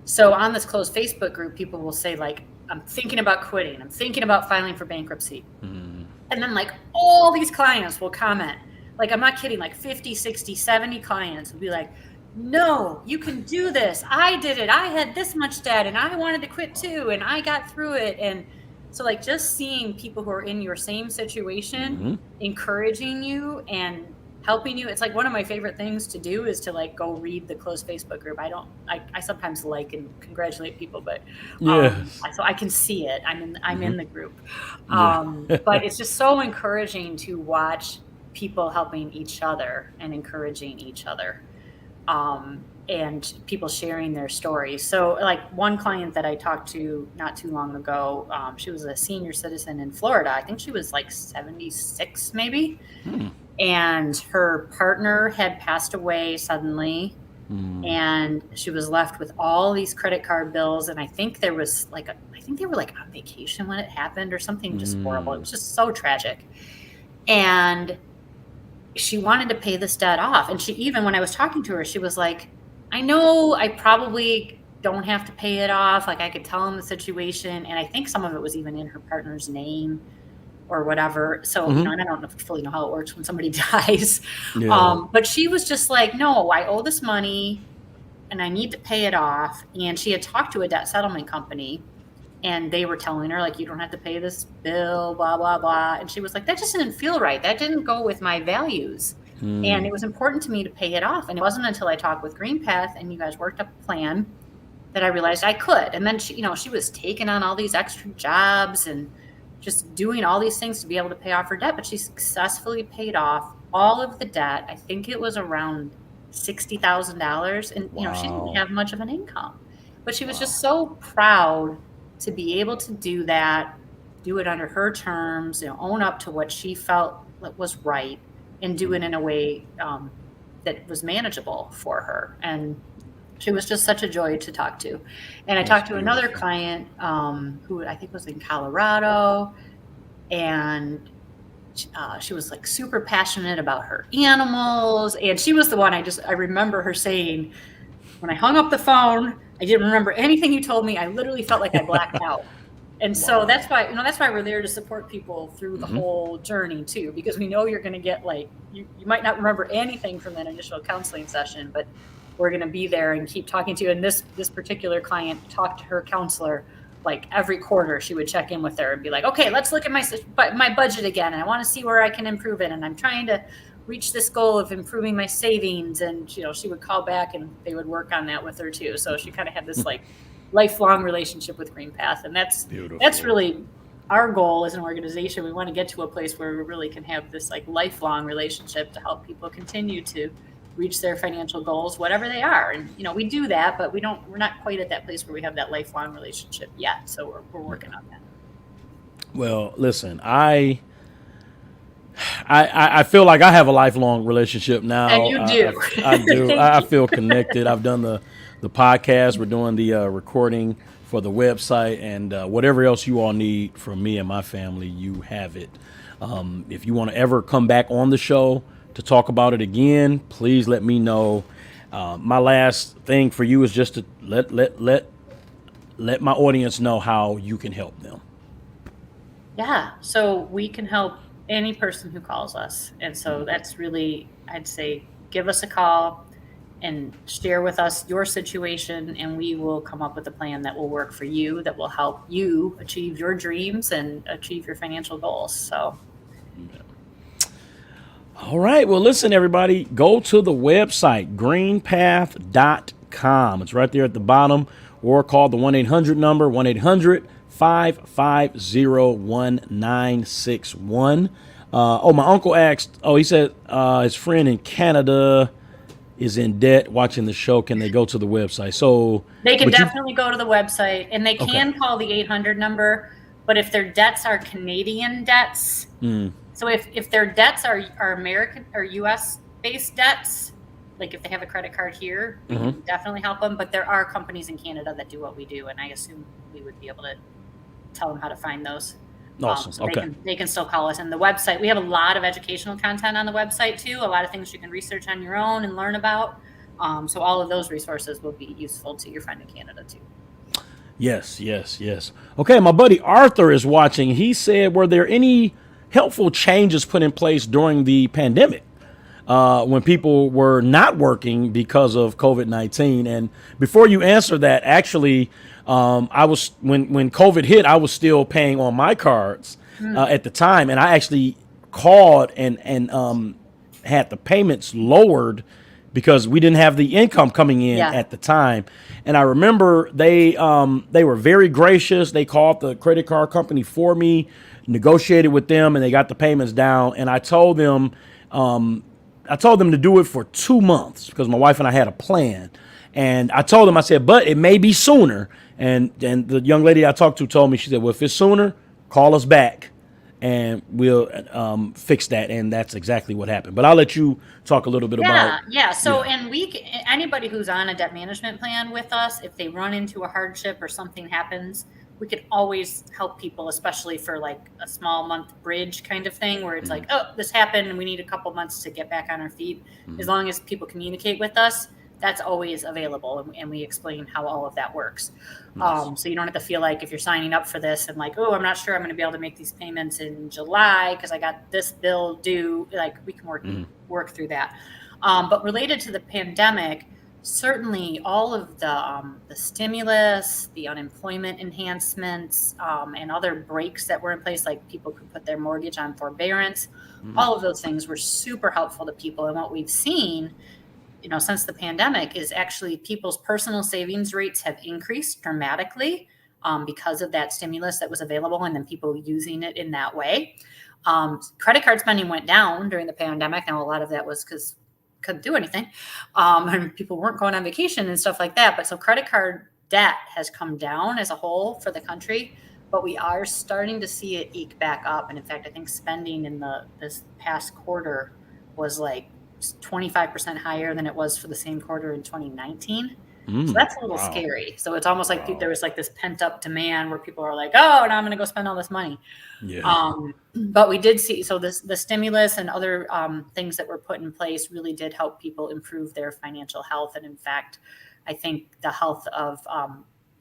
so on this closed Facebook group, people will say like, I'm thinking about quitting. I'm thinking about filing for bankruptcy. And then like all these clients will comment, like, I'm not kidding, like 50, 60, 70 clients will be like, no, you can do this. I did it. I had this much debt and I wanted to quit too. And I got through it. And so like just seeing people who are in your same situation, encouraging you and helping you. It's like one of my favorite things to do is to like go read the closed Facebook group. I sometimes like and congratulate people, but so I can see it. I'm in the group. But it's just so encouraging to watch people helping each other and encouraging each other. And people sharing their stories. So like one client that I talked to not too long ago, she was a senior citizen in Florida. I think she was like 76 maybe. And her partner had passed away suddenly, and she was left with all these credit card bills. And I think there was like, I think they were like on vacation when it happened or something just horrible. It was just so tragic. And she wanted to pay this debt off. And she, even when I was talking to her, she was like, I know I probably don't have to pay it off. Like I could tell them the situation. And I think some of it was even in her partner's name or whatever. So, you know, and I don't fully know how it works when somebody dies. But she was just like, no, I owe this money and I need to pay it off. And she had talked to a debt settlement company and they were telling her like, you don't have to pay this bill, blah, blah, blah. And she was like, that just didn't feel right. That didn't go with my values. And it was important to me to pay it off. And it wasn't until I talked with GreenPath and you guys worked up a plan that I realized I could. And then she, you know, she was taking on all these extra jobs and just doing all these things to be able to pay off her debt, but she successfully paid off all of the debt. I think it was around $60,000, and you know, she didn't have much of an income, but she was just so proud to be able to do that do it under her terms, own up to what she felt was right, and do it in a way that was manageable for her. And she was just such a joy to talk to. And I That's talked to another beautiful. client who I think was in Colorado, and she was like super passionate about her animals. And she was the one I remember her saying, when I hung up the phone, I didn't remember anything you told me. I literally felt like I blacked out. And so that's why we're there to support people through the whole journey too, because we know you're going to get you might not remember anything from that initial counseling session, but we're going to be there and keep talking to you. And this particular client talked to her counselor like every quarter. She would check in with her and be like, okay, let's look at my budget again. And I want to see where I can improve it. And I'm trying to reach this goal of improving my savings. And, she would call back and they would work on that with her too. So she kind of had this lifelong relationship with GreenPath. And that's really our goal as an organization. We want to get to a place where we really can have this lifelong relationship to help people continue to reach their financial goals, whatever they are. And, we do that, but we're not quite at that place where we have that lifelong relationship yet. So we're working on that. Well, listen, I feel like I have a lifelong relationship now. And you do. I do. I feel connected. I've done the podcast. We're doing the recording for the website, and whatever else you all need from me and my family, you have it. If you want to ever come back on the show to talk about it again, please let me know. My last thing for you is just to let my audience know how you can help them. Yeah, so we can help any person who calls us. And so that's really, I'd say, give us a call and share with us your situation, and we will come up with a plan that will work for you, that will help you achieve your dreams and achieve your financial goals. So. All right. Well, listen, everybody, go to the website, greenpath.com. It's right there at the bottom, or call the 1-800 number, 1-800-550-1961. My uncle asked, he said his friend in Canada is in debt watching the show. Can they go to the website? So they can definitely go to the website, and they can call the 800 number, but if their debts are Canadian debts, so if their debts are American or U.S. based debts, like if they have a credit card here, we can definitely help them. But there are companies in Canada that do what we do, and I assume we would be able to tell them how to find those. Awesome. So they can still call us. And the website, we have a lot of educational content on the website too. A lot of things you can research on your own and learn about. So all of those resources will be useful to your friend in Canada too. Yes. Okay, my buddy Arthur is watching. He said, were there any helpful changes put in place during the pandemic when people were not working because of COVID-19? And before you answer that, actually, I was when COVID hit, I was still paying on my cards at the time, and I actually called and had the payments lowered because we didn't have the income coming in at the time. And I remember they were very gracious. They called the credit card company for me, negotiated with them, and they got the payments down. And I told them to do it for 2 months because my wife and I had a plan. And I told them, I said, but it may be sooner. And the young lady I talked to told me, she said, well, if it's sooner, call us back and we'll fix that. And that's exactly what happened. But I'll let you talk a little bit about. Yeah. So, and anybody who's on a debt management plan with us, if they run into a hardship or something happens, we could always help people, especially for like a small month bridge kind of thing where it's like, oh, this happened and we need a couple months to get back on our feet. As long as people communicate with us, that's always available. And we explain how all of that works. Nice. So you don't have to feel like if you're signing up for this and like, oh, I'm not sure I'm going to be able to make these payments in July because I got this bill due, like we can work through that. But related to the pandemic, certainly all of the stimulus, the unemployment enhancements, and other breaks that were in place, like people could put their mortgage on forbearance, all of those things were super helpful to people. And what we've seen, since the pandemic is actually people's personal savings rates have increased dramatically because of that stimulus that was available and then people using it in that way. Credit card spending went down during the pandemic. Now, a lot of that was because couldn't do anything. And people weren't going on vacation and stuff like that. But so credit card debt has come down as a whole for the country. but we are starting to see it eke back up. And in fact, I think spending in this past quarter was like 25% higher than it was for the same quarter in 2019. So that's a little scary. So it's almost like there was like this pent up demand where people are like, oh, now I'm going to go spend all this money. Yeah. But we did see, so the stimulus and other things that were put in place really did help people improve their financial health. And in fact, I think the health of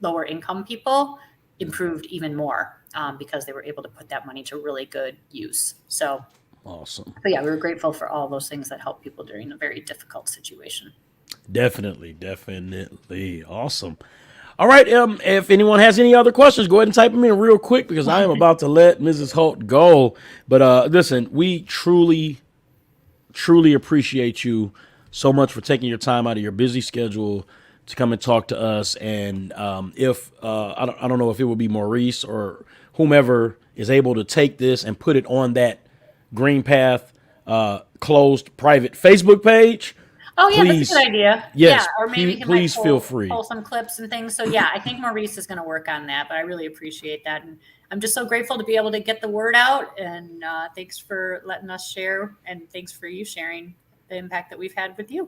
lower income people improved even more because they were able to put that money to really good use. So awesome. But yeah, we were grateful for all those things that helped people during a very difficult situation. Definitely. Awesome. All right. If anyone has any other questions, go ahead and type them in real quick because I am about to let Mrs. Holt go. But listen, we truly appreciate you so much for taking your time out of your busy schedule to come and talk to us. And if I don't know if it would be Maurice or whomever is able to take this and put it on that GreenPath closed private Facebook page. Oh yeah, please, that's a good idea. Yes, yeah, or maybe please feel free. Pull some clips and things. So yeah, I think Maurice is going to work on that. But I really appreciate that, and I'm just so grateful to be able to get the word out. And thanks for letting us share, and thanks for you sharing the impact that we've had with you.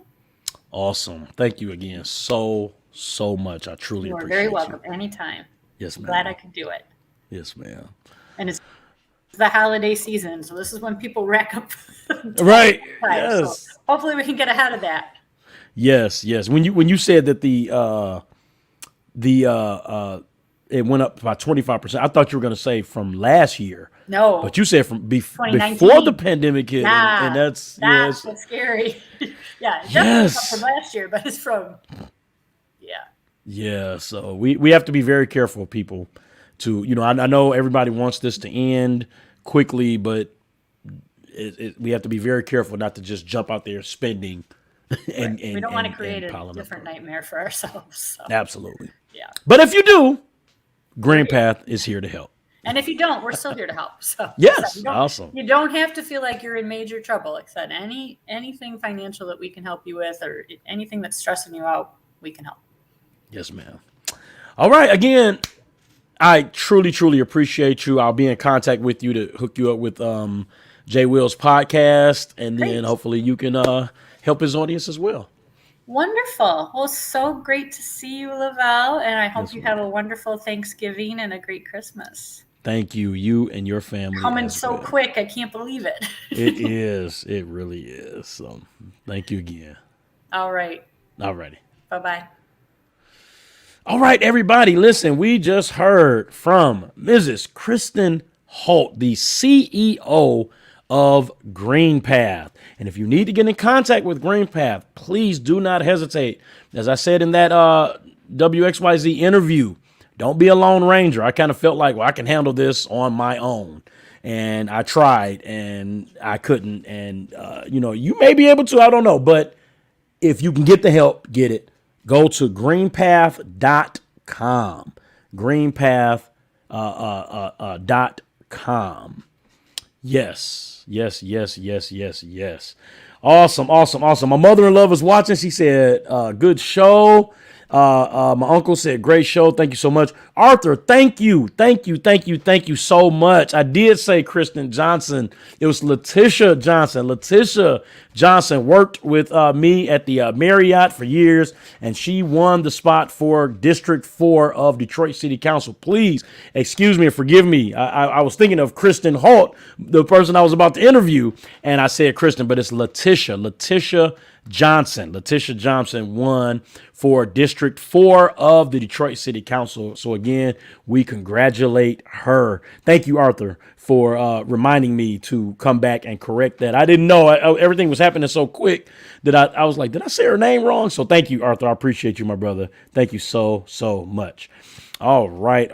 Awesome. Thank you again so much. I truly appreciate it. You are very welcome. Anytime. Yes, ma'am. Glad I could do it. Yes, ma'am. And it's the holiday season, so this is when people rack up. Right. Yes. So hopefully we can get ahead of that. Yes. When you said that it went up by 25%, I thought you were going to say from last year. No. But you said from before the pandemic hit, and that's what's scary. Yeah, it's definitely not from last year, but it's from Yeah, so we have to be very careful, people. To I know everybody wants this to end quickly, but we have to be very careful not to just jump out there spending. And we don't want to create a different nightmare for ourselves. So. Absolutely. Yeah. But if you do, GreenPath is here to help. And if you don't, we're still here to help. So yes, awesome. You don't have to feel like you're in major trouble. Like I said, anything financial that we can help you with, or anything that's stressing you out, we can help. Yes, ma'am. All right. Again, I truly appreciate you. I'll be in contact with you to hook you up with Jay Will's podcast, and then hopefully you can help his audience as well. Wonderful. Well, so great to see you, Lavell, and I hope you have a wonderful Thanksgiving and a great Christmas. Thank you. You and your family. Coming so quick. I can't believe it. It is. It really is. So thank you again. All right. All righty. Bye-bye. All right, everybody, listen, we just heard from Mrs. Kristen Holt, the CEO of GreenPath. And if you need to get in contact with GreenPath, please do not hesitate. As I said in that WXYZ interview, don't be a Lone Ranger. I kind of felt like, well, I can handle this on my own. And I tried and I couldn't. And, you may be able to, I don't know. But if you can get the help, get it. Go to greenpath.com. greenpath.com. Yes. Awesome. My mother-in-law was watching. She said, good show. My uncle said, great show. Thank you so much. Arthur, thank you so much. I did say Kristen Johnson. It was Letitia Johnson. Letitia Johnson worked with me at the Marriott for years, and she won the spot for District 4 of Detroit City Council. Please excuse me and forgive me. I was thinking of Kristen Holt, the person I was about to interview, and I said Kristen, but it's Letitia Johnson. Letitia Johnson won for District 4 of the Detroit City Council. So again, we congratulate her. Thank you, Arthur, for reminding me to come back and correct that. I didn't know. Everything was happening so quick that I was like, did I say her name wrong? So thank you, Arthur. I appreciate you, my brother. Thank you so much. All right.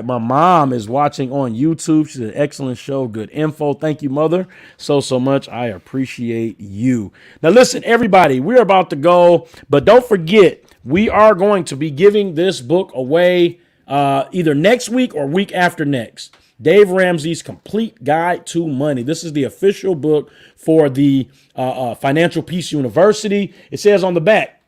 My mom is watching on YouTube. She's an excellent show. Good info. Thank you, mother. So much. I appreciate you. Now, listen, everybody, we're about to go, but don't forget, we are going to be giving this book away either next week or week after next. Dave Ramsey's Complete Guide to Money. This is the official book for the Financial Peace University. It says on the back,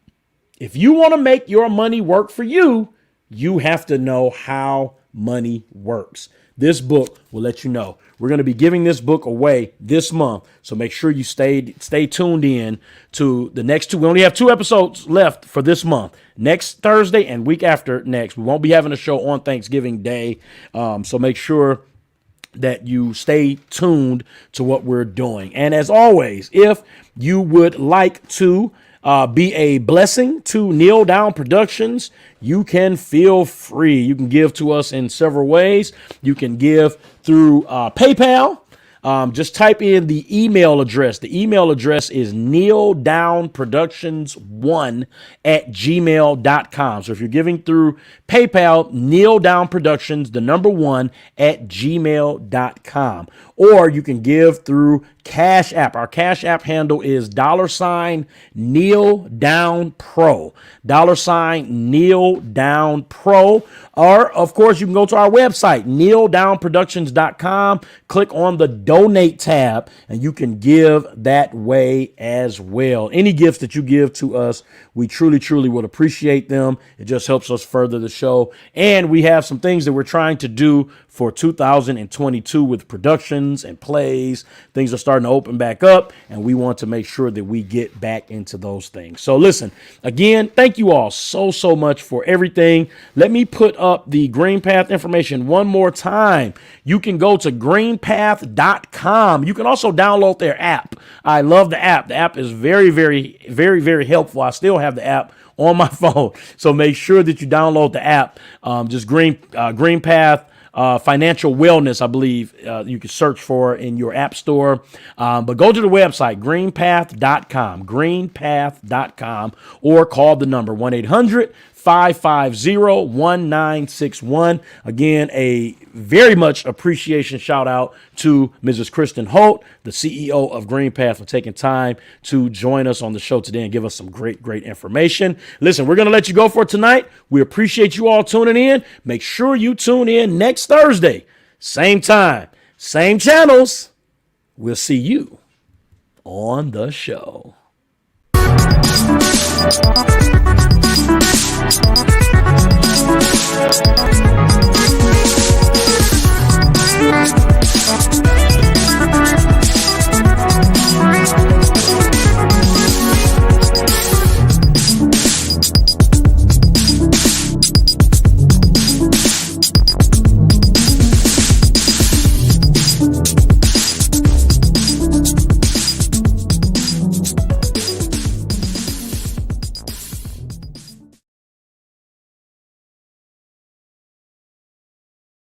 if you want to make your money work for you, you have to know how money works. This book will let you know. We're going to be giving this book away this month. So make sure you stay tuned in to the next two. We only have 2 episodes left for this month. Next Thursday and week after next. We won't be having a show on Thanksgiving Day. So make sure that you stay tuned to what we're doing. And as always, if you would like to be a blessing to Neal Down Productions, you can feel free. You can give to us in several ways. You can give through PayPal. Just type in the email address. The email address is nealdownproductions1@gmail.com. So if you're giving through PayPal, nealdownproductions1@gmail.com. Or you can give through Cash App. Our Cash App handle is $NealDownPro. $NealDownPro. Or, of course, you can go to our website, nealdownproductions.com. Click on the Donate tab, and you can give that way as well. Any gifts that you give to us, we truly, truly would appreciate them. It just helps us further the show. And we have some things that we're trying to do for 2022 with productions and plays. Things are starting to open back up, and we want to make sure that we get back into those things. So listen, again, thank you all so much for everything. Let me put up the GreenPath information one more time. You can go to greenpath.com. You can also download their app. I love the app. The app is very, very, very, very helpful. I still have the app on my phone. So make sure that you download the app. Just GreenPath. Financial wellness, I believe you can search for in your app store. But go to the website, greenpath.com, or call the number 1-800-550-1961. Again, a very much appreciation shout out to Mrs. Kristen Holt, the CEO of GreenPath, for taking time to join us on the show today and give us some great information. Listen, we're going to let you go for tonight. We appreciate you all tuning in. Make sure you tune in next Thursday, same time, same channels. We'll see you on the show.